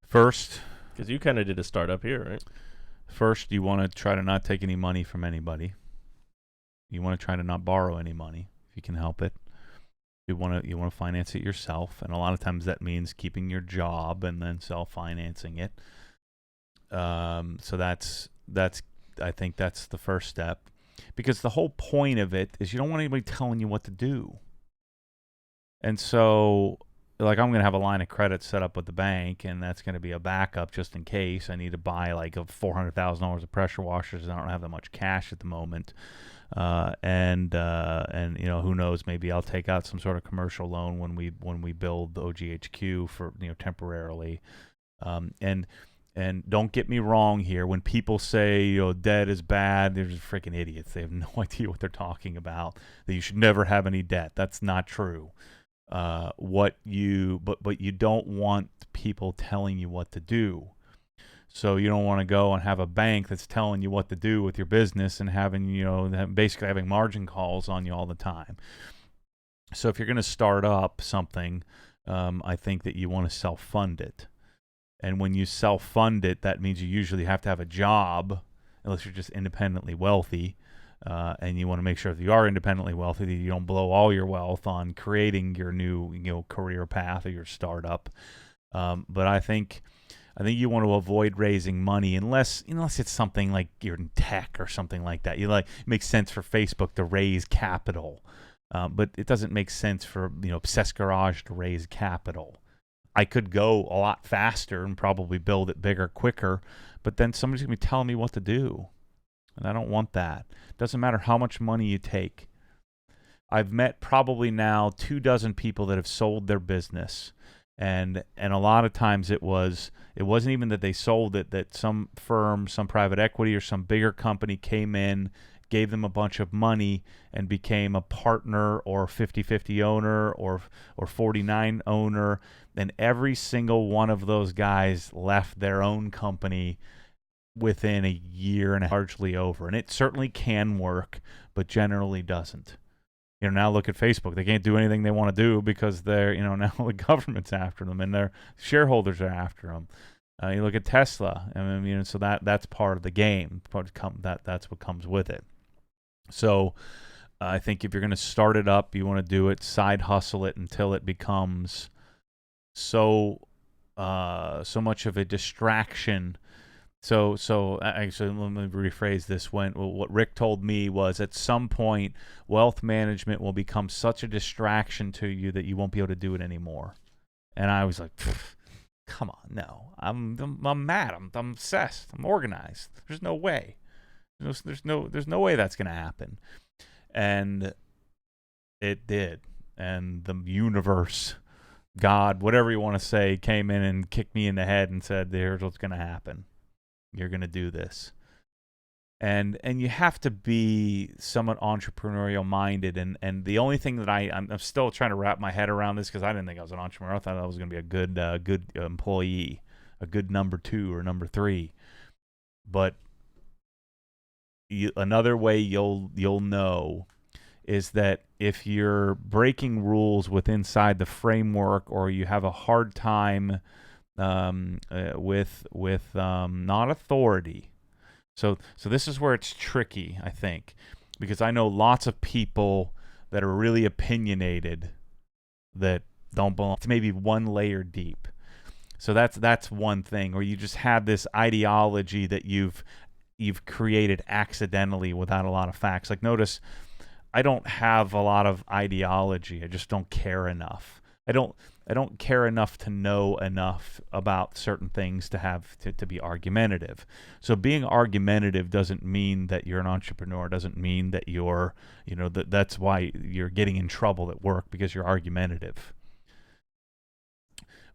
first, because you kind of did a startup here, right? First, you want to try to not take any money from anybody. You want to try to not borrow any money if you can help it. You want to finance it yourself, and a lot of times that means keeping your job and then self-financing it. So that's I think that's the first step, because the whole point of it is you don't want anybody telling you what to do. And so, like, I'm going to have a line of credit set up with the bank, and that's going to be a backup just in case I need to buy like $400,000 of pressure washers, and I don't have that much cash at the moment. And you know, who knows, maybe I'll take out some sort of commercial loan when we build the OGHQ for, you know, temporarily. And don't get me wrong here. When people say, you know, debt is bad, they're just freaking idiots. They have no idea what they're talking about. That you should never have any debt. That's not true. But you don't want people telling you what to do. So you don't want to go and have a bank that's telling you what to do with your business and having, you know, basically having margin calls on you all the time. So if you're going to start up something, I think that you want to self-fund it. And when you self-fund it, that means you usually have to have a job, unless you're just independently wealthy. And you want to make sure if you are independently wealthy that you don't blow all your wealth on creating your new, you know, career path or your startup. But I think you want to avoid raising money unless it's something like you're in tech or something like that. It makes sense for Facebook to raise capital, but it doesn't make sense for, you know, Obsessed Garage to raise capital. I could go a lot faster and probably build it bigger, quicker, but then somebody's going to be telling me what to do. And I don't want that. Doesn't matter how much money you take. I've met probably now 24 people that have sold their business. And a lot of times it wasn't even that they sold it, that some firm, some private equity or some bigger company came in, gave them a bunch of money and became a partner or 50-50 owner or 49 owner. And every single one of those guys left their own company within a year and largely over. And it certainly can work, but generally doesn't. You know, now look at Facebook. They can't do anything they want to do because they're, you know, now the government's after them and their shareholders are after them. You look at Tesla. I mean, you know, so that's part of the game. That's what comes with it. So I think if you're going to start it up, you want to do it, side hustle it until it becomes so much of a distraction. So actually, let me rephrase this. What Rick told me was, at some point, wealth management will become such a distraction to you that you won't be able to do it anymore. And I was like, come on, no. I'm mad. I'm obsessed. I'm organized. There's no way. There's no way that's going to happen. And it did. And the universe, God, whatever you want to say, came in and kicked me in the head and said, here's what's going to happen. You're going to do this. And you have to be somewhat entrepreneurial minded. And the only thing that I'm still trying to wrap my head around this, because I didn't think I was an entrepreneur. I thought I was going to be a good employee, a good number 2 or number 3. But another way you'll know is that if you're breaking rules inside the framework, or you have a hard time with not authority. So this is where it's tricky, I think, because I know lots of people that are really opinionated that don't belong. It's maybe one layer deep. So that's one thing, or you just have this ideology that you've created accidentally without a lot of facts. Like, notice, I don't have a lot of ideology. I just don't care enough. I don't care enough to know enough about certain things to have to be argumentative. So being argumentative doesn't mean that you're an entrepreneur. Doesn't mean that you're, you know, that's why you're getting in trouble at work, because you're argumentative.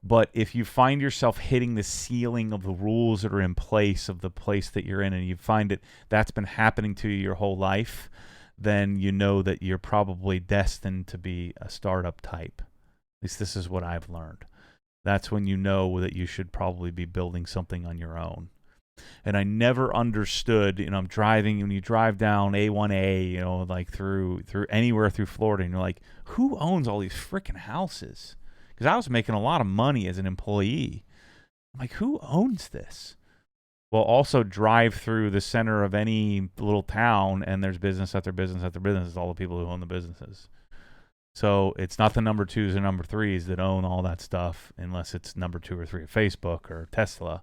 But if you find yourself hitting the ceiling of the rules that are in place of the place that you're in, and you find that's been happening to you your whole life, then you know that you're probably destined to be a startup type. At least this is what I've learned. That's when you know that you should probably be building something on your own. And I never understood, I'm driving, when you drive down A1A, like through anywhere through Florida, and you're like, who owns all these freaking houses? Because I was making a lot of money as an employee. I'm like, who owns this? Well, also drive through the center of any little town, and there's business after business after business. It's all the people who own the businesses. So it's not the number 2s and number 3s that own all that stuff, unless it's number 2 or 3 of Facebook or Tesla.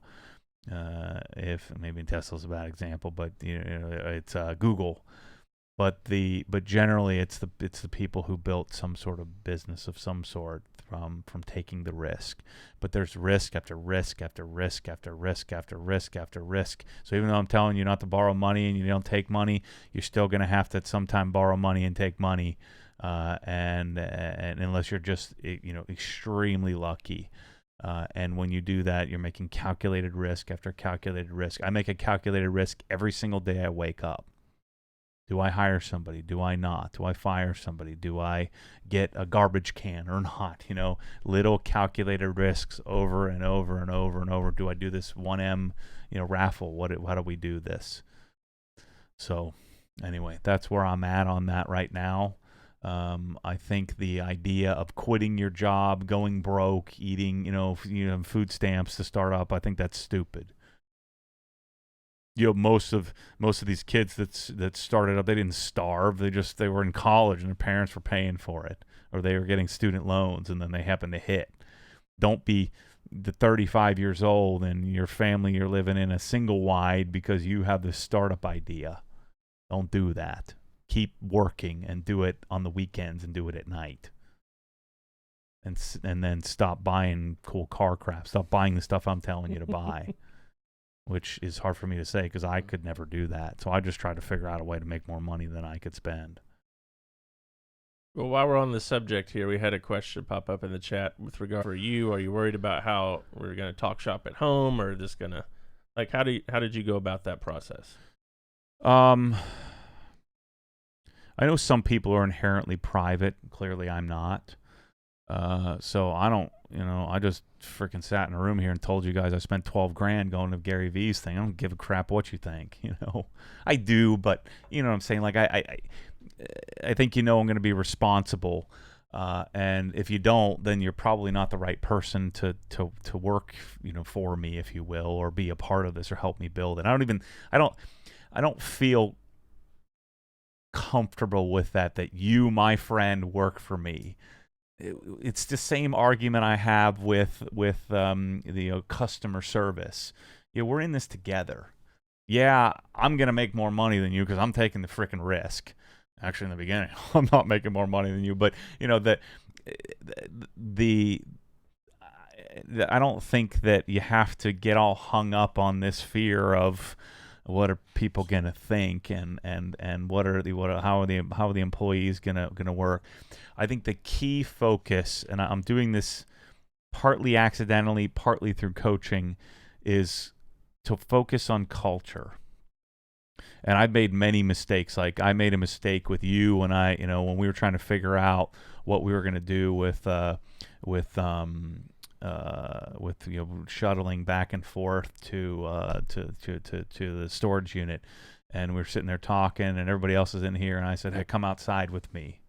If maybe Tesla's a bad example, but it's Google. But generally it's the people who built some sort of business of some sort from taking the risk. But there's risk after risk after risk after risk after risk after risk. So even though I'm telling you not to borrow money and you don't take money, you're still going to have to at some time borrow money and take money. And unless you're just extremely lucky, and when you do that, you're making calculated risk after calculated risk. I make a calculated risk every single day I wake up. Do I hire somebody? Do I not? Do I fire somebody? Do I get a garbage can or not? Little calculated risks over and over and over and over. Do I do this 1M raffle? How do we do this? So anyway, that's where I'm at on that right now. I think the idea of quitting your job, going broke, eating, food stamps to start up, I think that's stupid. Most of these kids that started up, they didn't starve. They were in college and their parents were paying for it, or they were getting student loans, and then they happened to hit. Don't be the 35 years old and your family, you're living in a single wide because you have this startup idea. Don't do that. Keep working and do it on the weekends and do it at night. And then stop buying cool car crap. Stop buying the stuff I'm telling you to buy, which is hard for me to say because I could never do that. So I just try to figure out a way to make more money than I could spend. Well, while we're on the subject here, we had a question pop up in the chat with regard for you. Are you worried about how we're going to talk shop at home, or just going to, how did you go about that process? I know some people are inherently private. Clearly, I'm not. So I don't, I just freaking sat in a room here and told you guys I spent $12,000 going to Gary Vee's thing. I don't give a crap what you think, I do, but you know what I'm saying? Like I think I'm going to be responsible. And if you don't, then you're probably not the right person to work, for me, if you will, or be a part of this or help me build it. I don't feel comfortable with that you, my friend, work for me. It's the same argument I have with the customer service. We're in this together. Yeah, I'm gonna make more money than you because I'm taking the freaking risk. Actually, in the beginning, I'm not making more money than you, but I don't think that you have to get all hung up on this fear of what are people gonna think and how are the employees gonna work. I think the key focus, and I'm doing this partly accidentally, partly through coaching, is to focus on culture. And I've made many mistakes. Like I made a mistake with you when when we were trying to figure out what we were gonna do with shuttling back and forth to the storage unit, and we were sitting there talking, and everybody else is in here, and I said, "Hey, come outside with me,"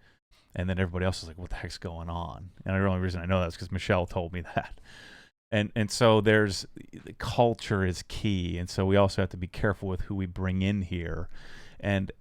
and then everybody else is like, "What the heck's going on?" And the only reason I know that is because Michelle told me that. And so the culture is key, and so we also have to be careful with who we bring in here, and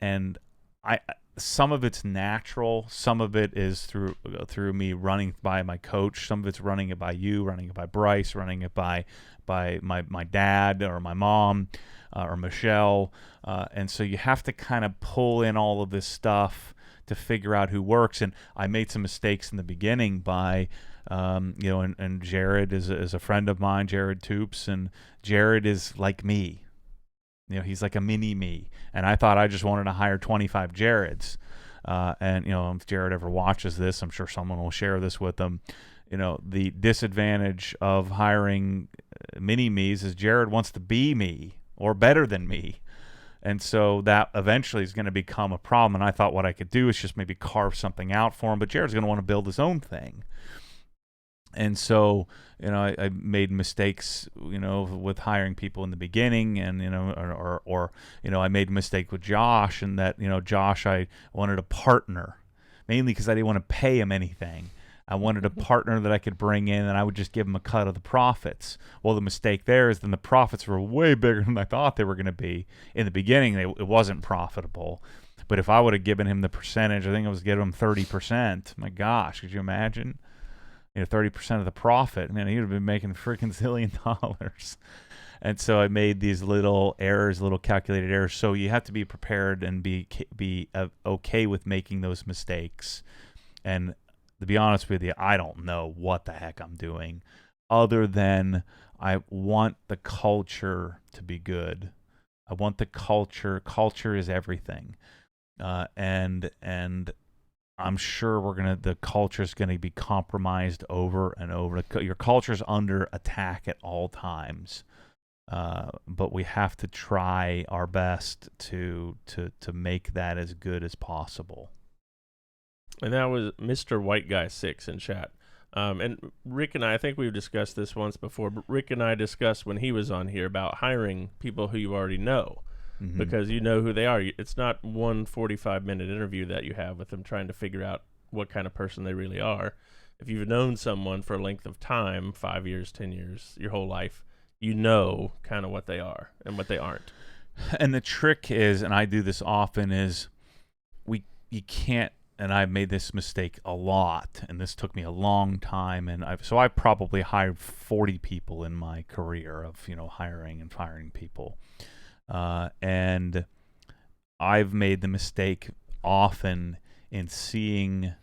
some of it's natural, some of it is through me running by my coach, some of it's running it by you, running it by Bryce, running it by my dad or my mom or Michelle, and so you have to kind of pull in all of this stuff to figure out who works. And I made some mistakes in the beginning by and Jared is a friend of mine, Jared Toops, and Jared is like me. He's like a mini me, and I thought I just wanted to hire 25 Jareds. And if Jared ever watches this, I'm sure someone will share this with them. The disadvantage of hiring mini me's is Jared wants to be me or better than me, and so that eventually is going to become a problem. And I thought what I could do is just maybe carve something out for him, but Jared's going to want to build his own thing. And so, I made mistakes, with hiring people in the beginning, and or I made a mistake with Josh, and that Josh, I wanted a partner, mainly because I didn't want to pay him anything. I wanted a partner that I could bring in, and I would just give him a cut of the profits. Well, the mistake there is then the profits were way bigger than I thought they were going to be. In the beginning, it wasn't profitable. But if I would have given him the percentage, I think I was giving him 30%. My gosh, could you imagine? 30% of the profit. Man, he would have been making freaking zillion dollars. And so I made these little errors, little calculated errors. So you have to be prepared and be okay with making those mistakes. And to be honest with you, I don't know what the heck I'm doing, other than I want the culture to be good. I want the culture. Culture is everything. And I'm sure the culture is going to be compromised over and over. Your culture is under attack at all times, but we have to try our best to make that as good as possible. And that was Mr. White Guy 6 in chat. And Rick and I think we've discussed this once before, but Rick and I discussed when he was on here about hiring people who you already know. Mm-hmm. Because you know who they are. It's not one 45-minute interview that you have with them trying to figure out what kind of person they really are. If you've known someone for a length of time, 5 years, 10 years, your whole life, you know kind of what they are and what they aren't. And the trick is, and I do this often, is you can't, and I've made this mistake a lot, and this took me a long time, and I probably hired 40 people in my career of hiring and firing people. And I've made the mistake often in seeing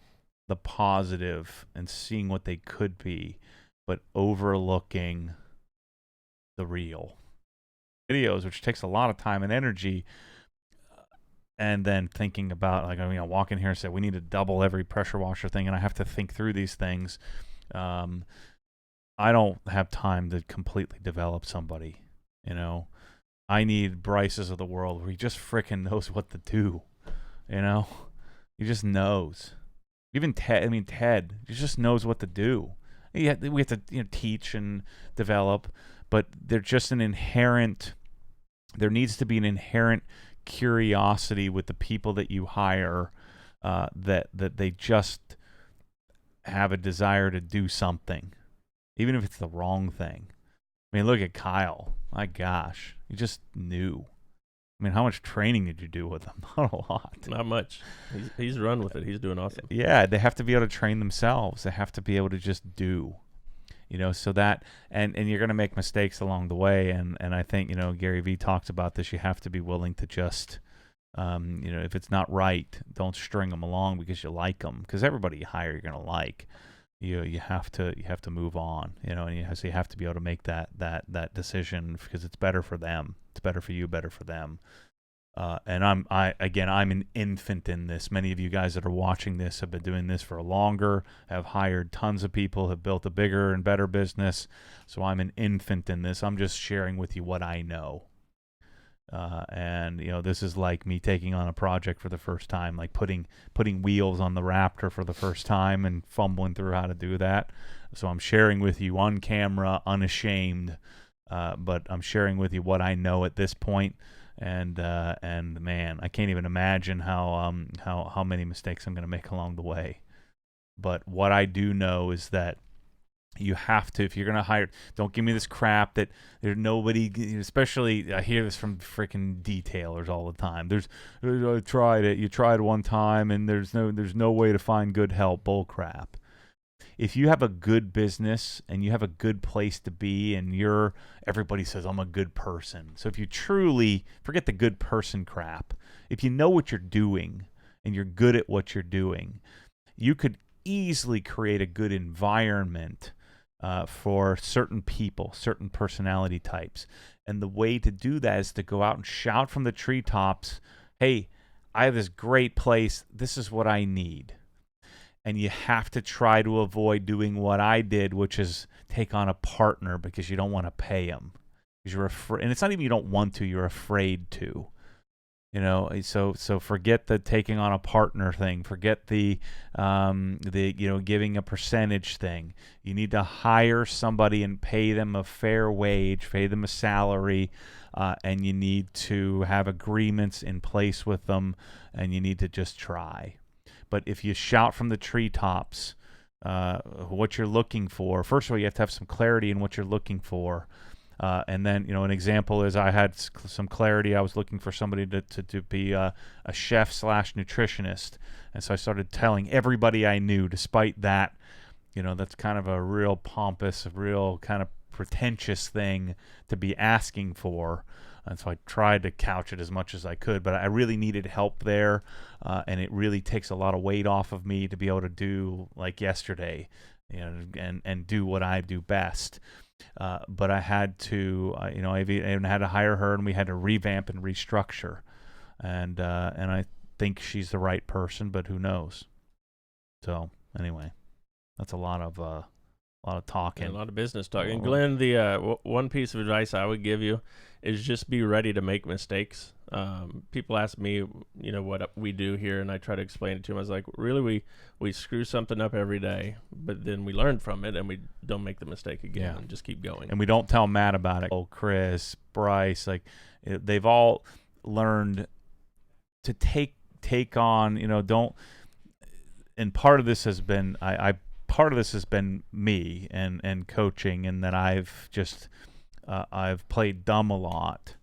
the positive and seeing what they could be, but overlooking the real videos, which takes a lot of time and energy. And then thinking about, like, walk in here and say, we need to double every pressure washer thing, and I have to think through these things. I don't have time to completely develop somebody, I need Bryce's of the world where he just frickin' knows what to do, He just knows. Even Ted, he just knows what to do. We have to teach and develop, but there needs to be an inherent curiosity with the people that you hire, that they just have a desire to do something, even if it's the wrong thing. Look at Kyle. My gosh, he just knew. How much training did you do with him? Not a lot. Not much. He's run with it. He's doing awesome. Yeah, they have to be able to train themselves. They have to be able to just do. So that, and you're going to make mistakes along the way. And I think, Gary Vee talks about this. You have to be willing to just, if it's not right, don't string them along because you like them. Because everybody you hire, you're going to like. You have to move on, and so you have to be able to make that decision because it's better for them. It's better for you, better for them. And I'm an infant in this. Many of you guys that are watching this have been doing this for longer, have hired tons of people, have built a bigger and better business. So I'm an infant in this. I'm just sharing with you what I know. And this is like me taking on a project for the first time, like putting wheels on the Raptor for the first time and fumbling through how to do that. So I'm sharing with you on camera, unashamed, but I'm sharing with you what I know at this point. And man, I can't even imagine how many mistakes I'm going to make along the way. But what I do know is that you have to, if you're going to hire, don't give me this crap that there's nobody, especially I hear this from freaking detailers all the time. I tried it. You tried one time and there's no way to find good help. Bull crap. If you have a good business and you have a good place to be and everybody says, I'm a good person. So if you truly, forget the good person crap. If you know what you're doing and you're good at what you're doing, you could easily create a good environment for certain people, certain personality types. And the way to do that is to go out and shout from the treetops, hey, I have this great place. This is what I need. And you have to try to avoid doing what I did, which is take on a partner because you don't want to pay them. Because you're afraid, and it's not even you don't want to, you're afraid to. So forget the taking on a partner thing. Forget the giving a percentage thing. You need to hire somebody and pay them a fair wage, pay them a salary, and you need to have agreements in place with them, and you need to just try. But if you shout from the treetops what you're looking for, first of all, you have to have some clarity in what you're looking for. And then, an example is I had some clarity. I was looking for somebody to be a chef / nutritionist. And so I started telling everybody I knew, despite that, that's kind of a real pompous, real kind of pretentious thing to be asking for. And so I tried to couch it as much as I could, but I really needed help there. And it really takes a lot of weight off of me to be able to do like yesterday, and do what I do best. But I had to, I even had to hire her, and we had to revamp and restructure. And I think she's the right person, but who knows? So anyway, that's a lot of talking, a lot of business talk. And Glenn, the one piece of advice I would give you is just be ready to make mistakes. People ask me, what we do here, and I try to explain it to them. I was like, really, we screw something up every day, but then we learn from it, and we don't make the mistake again, and just keep going. And we don't tell Matt about it. Oh, Chris, Bryce, they've all learned to take on, don't. And part of this has been part of this has been me and coaching, and that I've just I've played dumb a lot.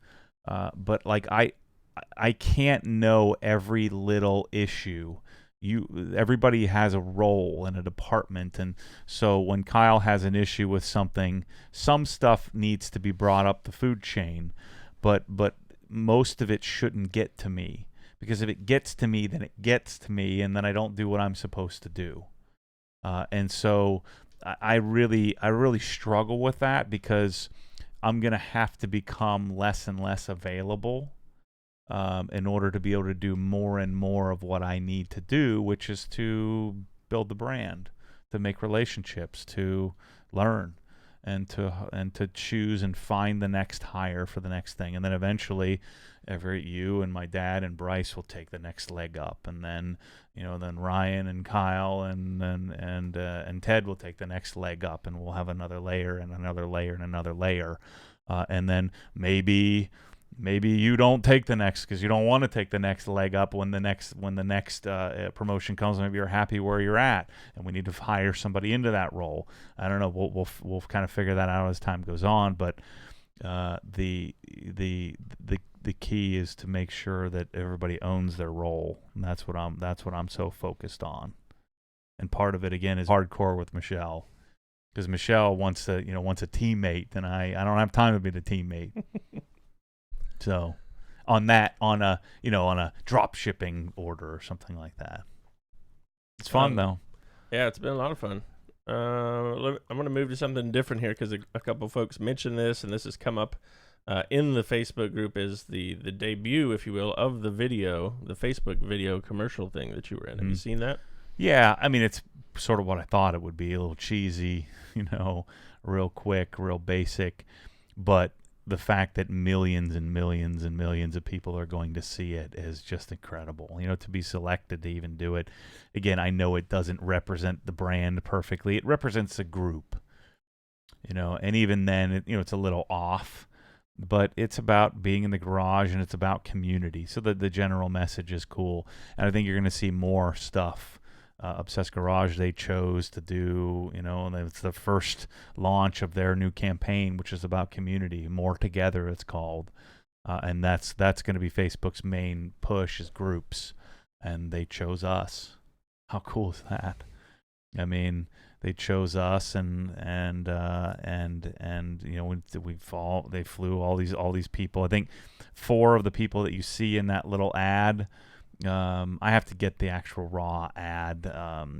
But I can't know every little issue. Everybody has a role in a department, and so when Kyle has an issue with something, some stuff needs to be brought up the food chain, but most of it shouldn't get to me, because if it gets to me, then it gets to me, and then I don't do what I'm supposed to do. And so I really struggle with that, because I'm going to have to become less and less available in order to be able to do more and more of what I need to do, which is to build the brand, to make relationships, to learn, and to choose and find the next hire for the next thing. And then eventually you and my dad and Bryce will take the next leg up, and then then Ryan and Kyle and Ted will take the next leg up, and we'll have another layer and another layer and another layer, and then maybe you don't take the next because you don't want to take the next leg up when the next promotion comes. Maybe you're happy where you're at, and we need to hire somebody into that role. I don't know. We'll kind of figure that out as time goes on. But the key is to make sure that everybody owns their role, and that's what I'm so focused on. And part of it again is hardcore with Michelle, because Michelle wants a teammate, and I don't have time to be the teammate. So on a drop shipping order or something like that. It's fun though. Yeah, it's been a lot of fun. I'm going to move to something different here, because a couple of folks mentioned this, and this has come up in the Facebook group, is the debut, if you will, of the Facebook video commercial thing that you were in. Have you seen that? Yeah, I mean, it's sort of what I thought it would be, a little cheesy, real quick, real basic, but the fact that millions and millions and millions of people are going to see it is just incredible. To be selected to even do it. Again, I know it doesn't represent the brand perfectly. It represents a group, and even then, it's a little off, but it's about being in the garage, and it's about community. So the general message is cool. And I think you're going to see more stuff. Obsessed Garage, they chose to do, and it's the first launch of their new campaign, which is about community. More Together, it's called, and that's going to be Facebook's main push, is groups, and they chose us. How cool is that? I mean, they chose us, and they flew all these people. I think 4 of the people that you see in that little ad. I have to get the actual raw ad.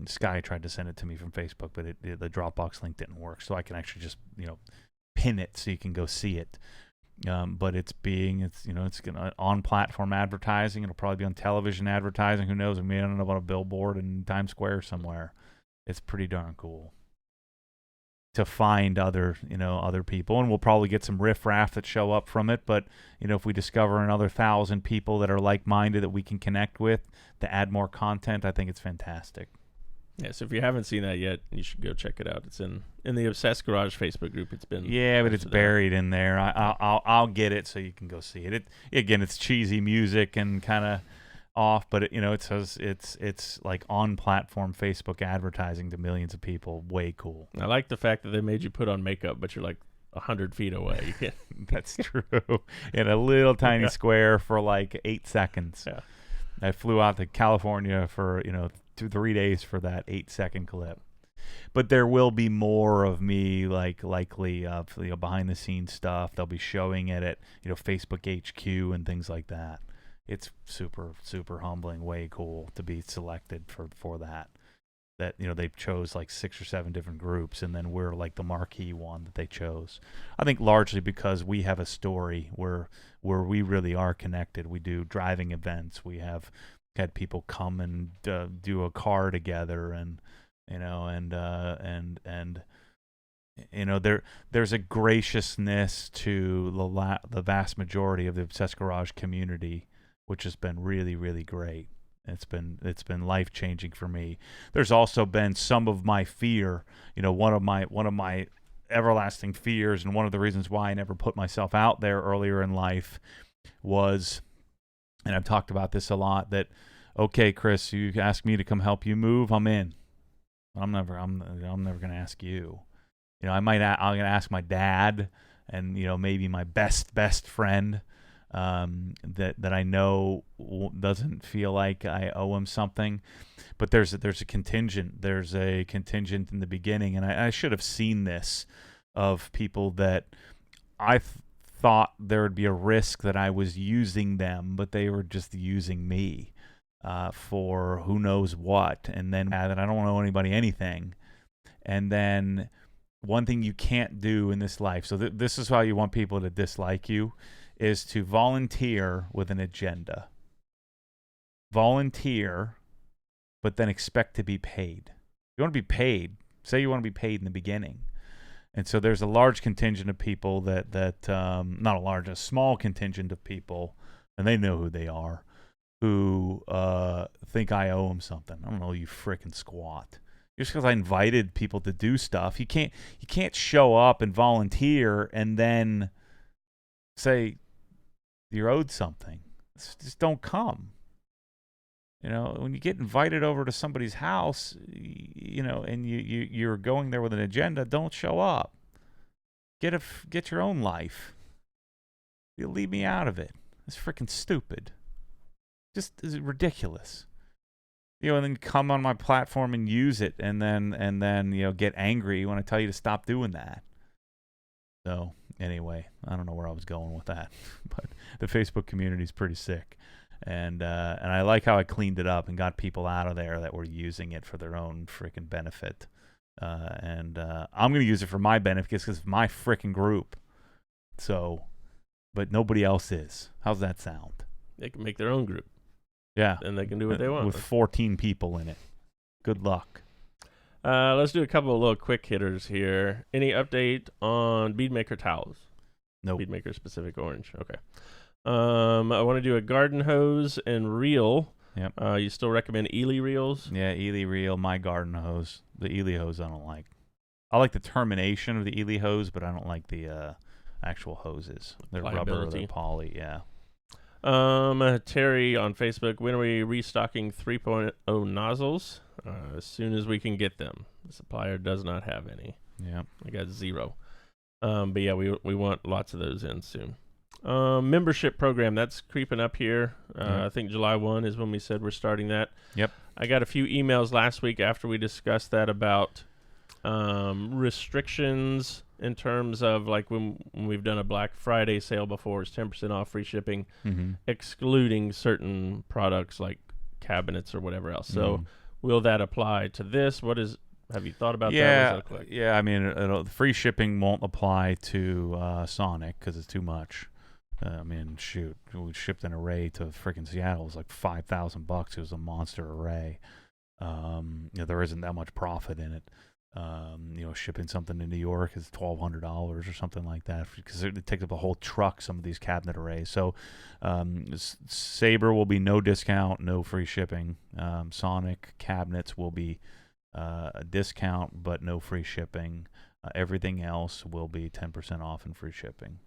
Sky tried to send it to me from Facebook, but the Dropbox link didn't work, so I can actually just pin it so you can go see it. But it's gonna on platform advertising. It'll probably be on television advertising. Who knows? I mean, I don't know about a billboard in Times Square somewhere. It's pretty darn cool. to find other people, and we'll probably get some riffraff that show up from it. But if we discover another 1,000 people that are like-minded that we can connect with to add more content, I think it's fantastic. Yeah, so if you haven't seen that yet, you should go check it out. It's in the Obsessed Garage Facebook group. It's been but it's buried in there. I'll get it so you can go see it. It's cheesy music and kind of off, but it says it's like on platform Facebook advertising to millions of people. Way cool. I like the fact that they made you put on makeup, but you're like 100 feet away. That's true. In a little tiny square for like 8 seconds. Yeah. I flew out to California for 3 days for that 8-second clip. But there will be more of me, likely behind the scenes stuff. They'll be showing it at Facebook HQ and things like that. It's super, super humbling, way cool to be selected for that. That they chose like 6 or 7 different groups, and then we're like the marquee one that they chose. I think largely because we have a story where we really are connected. We do driving events. We have had people come and do a car together, and there's a graciousness to the vast majority of the Obsessed Garage community, which has been really, really great. It's been life-changing for me. There's also been some of my fear, one of my everlasting fears, and one of the reasons why I never put myself out there earlier in life was, and I've talked about this a lot, that okay, Chris, you ask me to come help you move, I'm in. I'm never going to ask you. I'm going to ask my dad and maybe my best friend that I know doesn't feel like I owe him something. But there's a contingent. There's a contingent in the beginning, and I should have seen this, of people that I thought there would be a risk that I was using them, but they were just using me for who knows what. And then that I don't owe anybody anything. And then one thing you can't do in this life, so this is how you want people to dislike you, is to volunteer with an agenda. Volunteer, but then expect to be paid. You want to be paid, say you want to be paid in the beginning. And so there's a large contingent of people that not a large, a small contingent of people, and they know who they are, who think I owe them something. I don't know, you frickin' squat. Just because I invited people to do stuff, you can't show up and volunteer and then say you're owed something. Just don't come. When you get invited over to somebody's house, and you're going there with an agenda, don't show up. Get your own life. You leave me out of it. It's freaking stupid. Just is ridiculous. And then come on my platform and use it, and then get angry when I tell you to stop doing that. So anyway, I don't know where I was going with that, but the Facebook community is pretty sick. And I like how I cleaned it up and got people out of there that were using it for their own freaking benefit. And I'm going to use it for my benefit because it's my freaking group. So, but nobody else is. How's that sound? They can make their own group. Yeah. And they can do what they want. With 14 people in it. Good luck. Let's do a couple of little quick hitters here. Any update on Beadmaker towels? No. Nope. Beadmaker specific orange. Okay. I want to do a garden hose and reel. Yep. You still recommend Ely reels? Yeah, Ely reel, my garden hose. The Ely hose I don't like. I like the termination of the Ely hose, but I don't like the actual hoses. They're rubber, they're poly, yeah. Terry on Facebook, when are we restocking 3.0 nozzles? As soon as we can get them. The supplier does not have any. Yeah. I got 0. But yeah, we want lots of those in soon. Membership program, that's creeping up here. I think July 1 is when we said we're starting that. Yep. I got a few emails last week after we discussed that about restrictions in terms of like when we've done a Black Friday sale before, it's 10% off, free shipping, excluding certain products like cabinets or whatever else. So will that apply to this? Have you thought about that? Yeah, I mean, free shipping won't apply to Sonic because it's too much. I mean, shoot, we shipped an array to freaking Seattle. It was like $5,000. It was a monster array. There isn't that much profit in it. Shipping something to New York is $1,200 or something like that because it takes up a whole truck, some of these cabinet arrays. So Sabre will be no discount, no free shipping. Sonic cabinets will be a discount but no free shipping. Everything else will be 10% off and free shipping.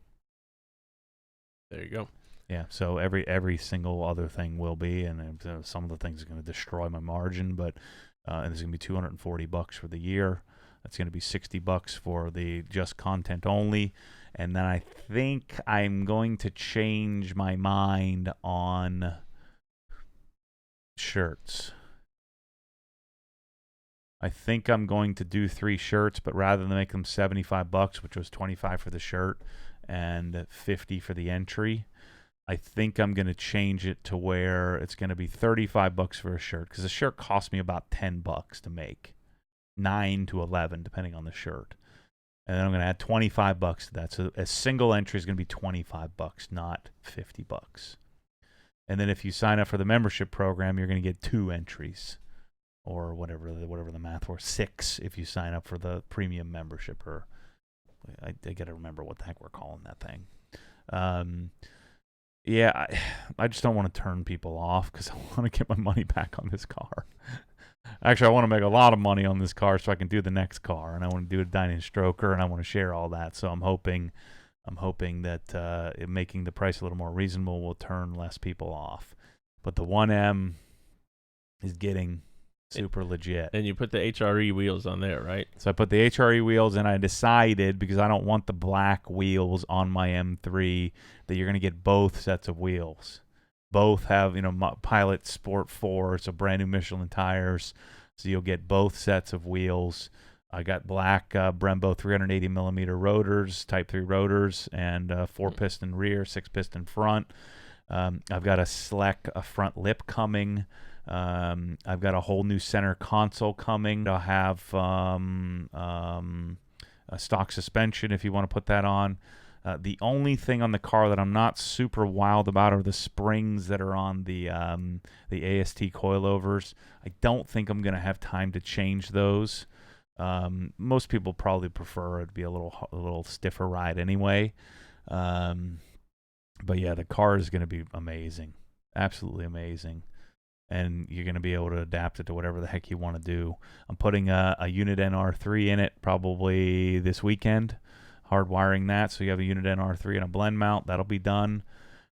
There you go. Yeah, so every single other thing will be, and some of the things are going to destroy my margin, but and it's going to be $240 for the year. That's going to be $60 for the just content only, and then I think I'm going to change my mind on shirts. I think I'm going to do 3 shirts, but rather than make them $75, which was $25 for the shirt and $50 for the entry, I think I'm going to change it to where it's going to be $35 for a shirt, because a shirt cost me about $10 to make, 9 to 11 depending on the shirt, and then I'm going to add $25 to that. So a single entry is going to be $25, not $50. And then if you sign up for the membership program, you're going to get 2 entries, or whatever the math was, 6 if you sign up for the premium membership, or I got to remember what the heck we're calling that thing. Yeah, I just don't want to turn people off because I want to get my money back on this car. Actually, I want to make a lot of money on this car so I can do the next car, and I want to do a dining stroker, and I want to share all that. So I'm hoping that making the price a little more reasonable will turn less people off. But the 1M is getting super legit. And you put the HRE wheels on there, right? So I put the HRE wheels, and I decided, because I don't want the black wheels on my M3, that you're going to get both sets of wheels. Both have, Pilot Sport 4, so brand new Michelin tires. So you'll get both sets of wheels. I got black Brembo 380 millimeter rotors, Type 3 rotors, and 4-piston rear, 6-piston front. I've got a Sleck front lip coming. I've got a whole new center console coming. I'll have a stock suspension if you want to put that on. The only thing on the car that I'm not super wild about are the springs that are on the AST coilovers. I don't think I'm going to have time to change those. Most people probably prefer it to be a little stiffer ride anyway. But yeah, the car is going to be amazing, absolutely amazing. And you're going to be able to adapt it to whatever the heck you want to do. I'm putting a Unit NR3 in it probably this weekend, hardwiring that. So you have a Unit NR3 and a blend mount. That'll be done.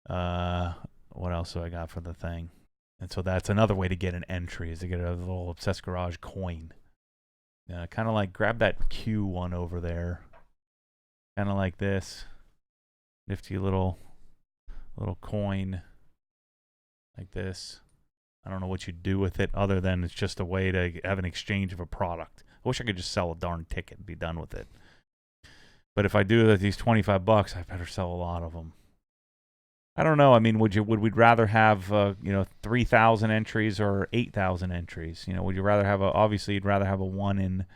What else do I got for the thing? And so that's another way to get an entry, is to get a little Obsessed Garage coin. Kind of like, grab that Q one over there. Kind of like this. Nifty little coin like this. I don't know what you do with it other than it's just a way to have an exchange of a product. I wish I could just sell a darn ticket and be done with it. But if I do these $25, I better sell a lot of them. I don't know. I mean, would we rather have 3,000 entries or 8,000 entries? Would you rather have obviously you'd rather have a 1 in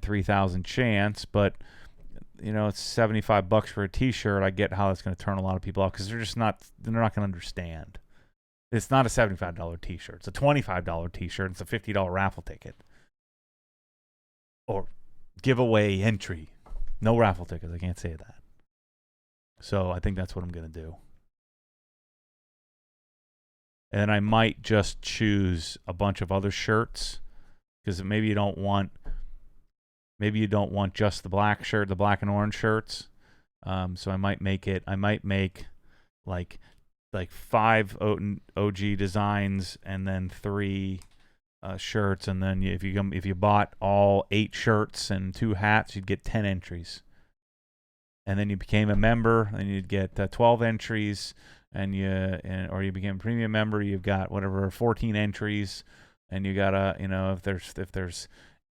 3,000 chance, but it's $75 for a T-shirt. I get how that's going to turn a lot of people off because they're not going to understand. It's not a $75 T-shirt. It's a $25 T-shirt. It's a $50 raffle ticket. Or giveaway entry. No raffle tickets. I can't say that. So I think that's what I'm going to do. And I might just choose a bunch of other shirts, because maybe you don't want just the black shirt, the black and orange shirts. So I might make like 5 OG designs and then 3 shirts, and then if you bought all 8 shirts and 2 hats, you'd get 10 entries. And then you became a member, and you'd get 12 entries, or you became a premium member, you've got 14 entries, and you got if there's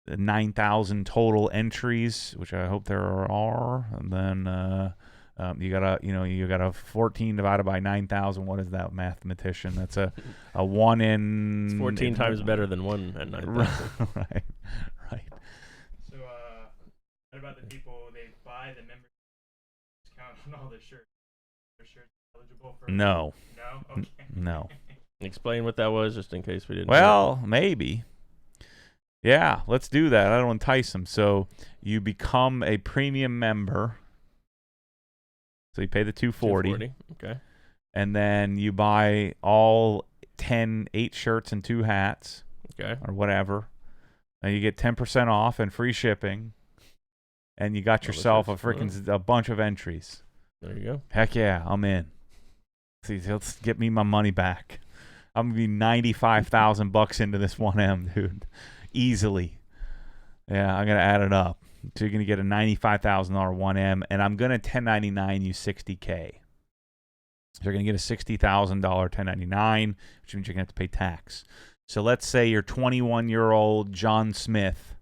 9,000 total entries, which I hope there are, and then you got a 14 divided by 9,000. What is that, mathematician? That's a 1 in. It's 14 times better than 1 at 9,000. Right. So, what about the people they buy the membership discount on all the shirts? Are shirts eligible for? No. No. Okay. No. Explain what that was, just in case we didn't. Well, maybe. Yeah, let's do that. That'll entice them. So you become a premium member. So you pay the $240. Okay. And then you buy all 8 shirts and 2 hats. Okay. Or whatever. And you get 10% off and free shipping. And you got yourself a bunch of entries. There you go. Heck yeah, I'm in. See, let's get me my money back. I'm gonna be $95,000 into this 1M, dude, easily. Yeah, I'm gonna add it up. So you're gonna get a $95,000 1M, and I'm gonna 1099 you $60K. So you're gonna get a $60,000 1099, which means you're gonna have to pay tax. So let's say you're 21-year-old John Smith,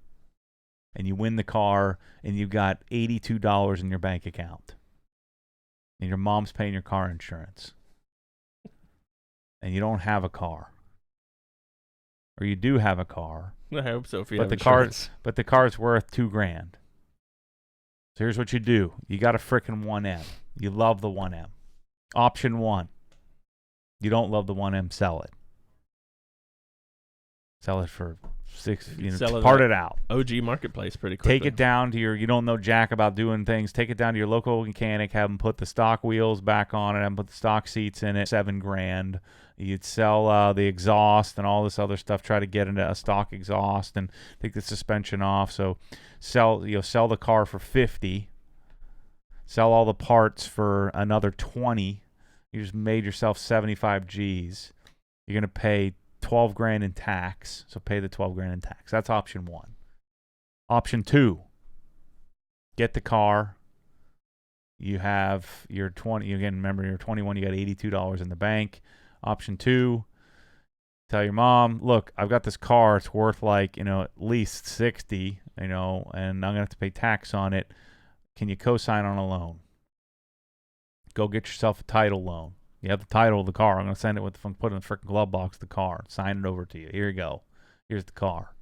and you win the car, and you've got $82 in your bank account, and your mom's paying your car insurance. And you don't have a car, or you do have a car. I hope so. If you but have the insurance. but the car's worth $2,000. So here's what you do: you got a frickin' 1M. You love the 1M. Option 1. You don't love the 1M. Sell it. Sell it for $6. Part it out. OG Marketplace pretty quickly. Take it down to you don't know jack about doing things. Take it down to your local mechanic. Have them put the stock wheels back on it. Have them put the stock seats in it. $7,000. You'd sell the exhaust and all this other stuff. Try to get into a stock exhaust and take the suspension off. So sell the car for $50. Sell all the parts for another $20. You just made yourself 75 G's. You're gonna pay $12,000 in tax. So pay the $12,000 in tax. That's option 1. Option 2. Get the car. You have your 20. Again, remember you're 21. You got $82 in the bank. Option 2, tell your mom, look, I've got this car. It's worth at least $60, and I'm going to have to pay tax on it. Can you co-sign on a loan? Go get yourself a title loan. You have the title of the car. I'm going to send it put it in the freaking glove box of the car. Sign it over to you. Here you go. Here's the car.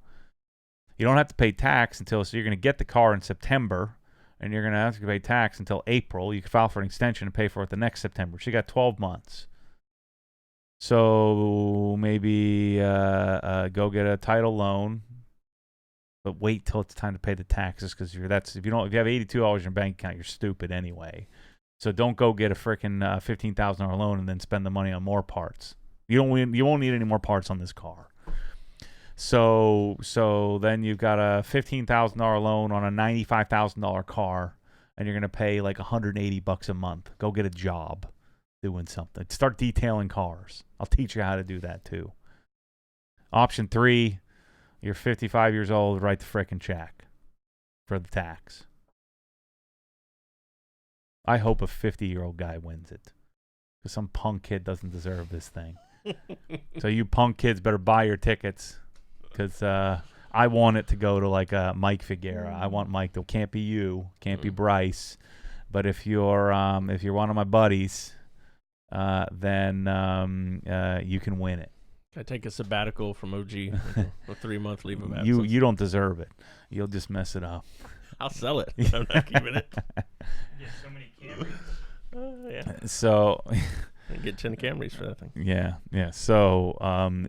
You don't have to pay tax so you're going to get the car in September, and you're going to have to pay tax until April. You can file for an extension and pay for it the next September. So you got 12 months. So maybe go get a title loan, but wait till it's time to pay the taxes because if you have $82 in your bank account, you're stupid anyway. So don't go get a freaking $15,000 loan and then spend the money on more parts. You won't need any more parts on this car. So then you've got a $15,000 loan on a $95,000 car, and you're gonna pay like $180 a month. Go get a job doing something. Start detailing cars. I'll teach you how to do that too. Option 3, you're 55 years old, write the frickin' check for the tax. I hope a 50-year-old guy wins it, because some punk kid doesn't deserve this thing. So you punk kids better buy your tickets, because I want it to go to Mike Figuera. I want Mike to. Can't be you, can't be Bryce, but if you're one of my buddies, then you can win it. I take a sabbatical from OG, a 3-month leave of absence. You don't deserve it. You'll just mess it up. I'll sell it. I'm not keeping it. Get so many Camrys. Yeah. So get 10 Camrys for that thing. Yeah. So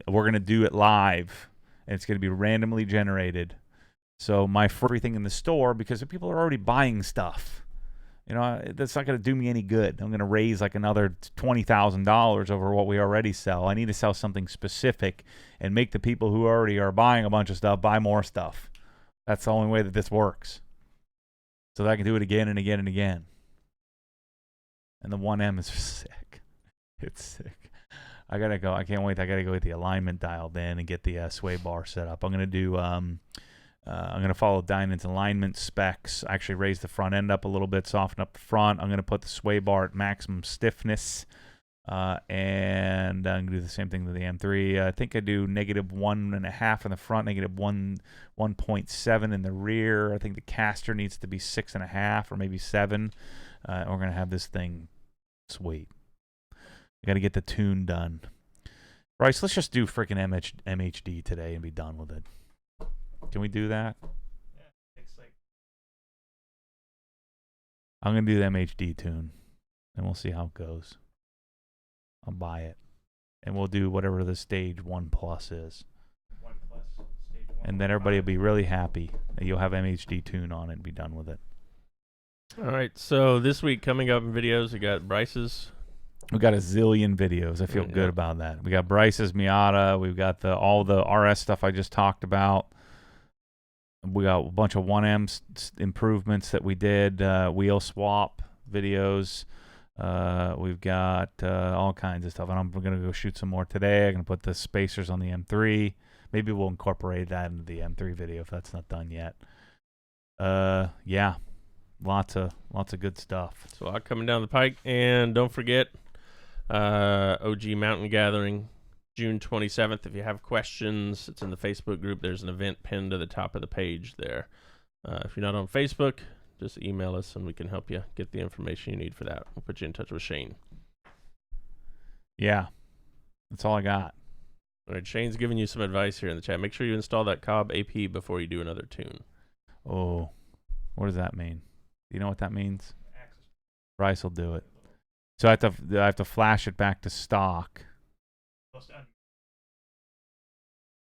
we're gonna do it live, and it's gonna be randomly generated. So everything in the store, because people are already buying stuff. That's not going to do me any good. I'm going to raise another $20,000 over what we already sell. I need to sell something specific and make the people who already are buying a bunch of stuff buy more stuff. That's the only way that this works. So that I can do it again and again and again. And the 1M is sick. It's sick. I got to go. I can't wait. I got to go get the alignment dialed in and get the sway bar set up. I'm going to do... I'm going to follow Dynan's alignment specs, actually raise the front end up a little bit, soften up the front. I'm going to put the sway bar at maximum stiffness, and I'm going to do the same thing to the M3. I think I do -1.5 in the front, -1.7 in the rear. I think the caster needs to be 6.5 or maybe 7. We're going to have this thing sweet. I got to get the tune done. Bryce, let's just do freaking MHD today and be done with it. Can we do that? Yeah, it's I'm going to do the MHD tune, and we'll see how it goes. I'll buy it, and we'll do whatever the stage 1+ is. 1+, stage 1. and then everybody will be really happy. You'll have MHD tune on it and be done with it. All right. So this week coming up in videos, we got Bryce's. We got a zillion videos. I feel good about that. We got Bryce's Miata. We've got all the RS stuff I just talked about. We got a bunch of 1M improvements that we did. Wheel swap videos. We've got all kinds of stuff. And I'm going to go shoot some more today. I'm going to put the spacers on the M3. Maybe we'll incorporate that into the M3 video if that's not done yet. Yeah, lots of good stuff. So a lot coming down the pike. And don't forget, OG Mountain Gathering, June 27th. If you have questions, it's in the Facebook group. There's an event pinned to the top of the page there. If you're not on Facebook, just email us and we can help you get the information you need for that. We'll put you in touch with Shane. Yeah, that's all I got. All right, Shane's giving you some advice here in the chat. Make sure you install that Cobb AP before you do another tune. Oh, what does that mean? Do you know what that means? Bryce will do it. So I have to flash it back to stock.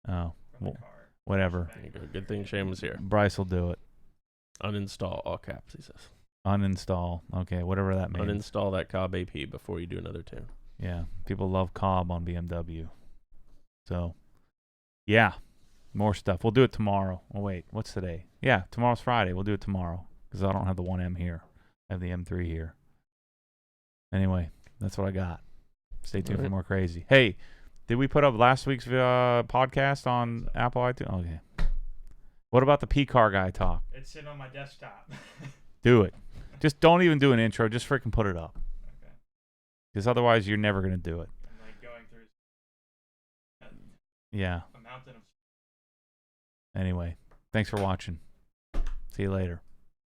Oh, well, whatever. There you go. Good thing Shane was here. Bryce will do it. Uninstall, all caps, he says. Uninstall. Okay, whatever that means. Uninstall that Cobb AP before you do another tune. Yeah, people love Cobb on BMW. So, yeah, more stuff. We'll do it tomorrow. Oh, wait, what's today? Yeah, tomorrow's Friday. We'll do it tomorrow because I don't have the 1M here. I have the M3 here. Anyway, that's what I got. Stay tuned for more crazy. Hey, did we put up last week's podcast on Apple iTunes? Okay. What about the P-Car guy talk? It's sitting on my desktop. Do it. Just don't even do an intro. Just freaking put it up. Okay. Because otherwise you're never going to do it. I'm like going through Yeah. a mountain of... Anyway, thanks for watching. See you later.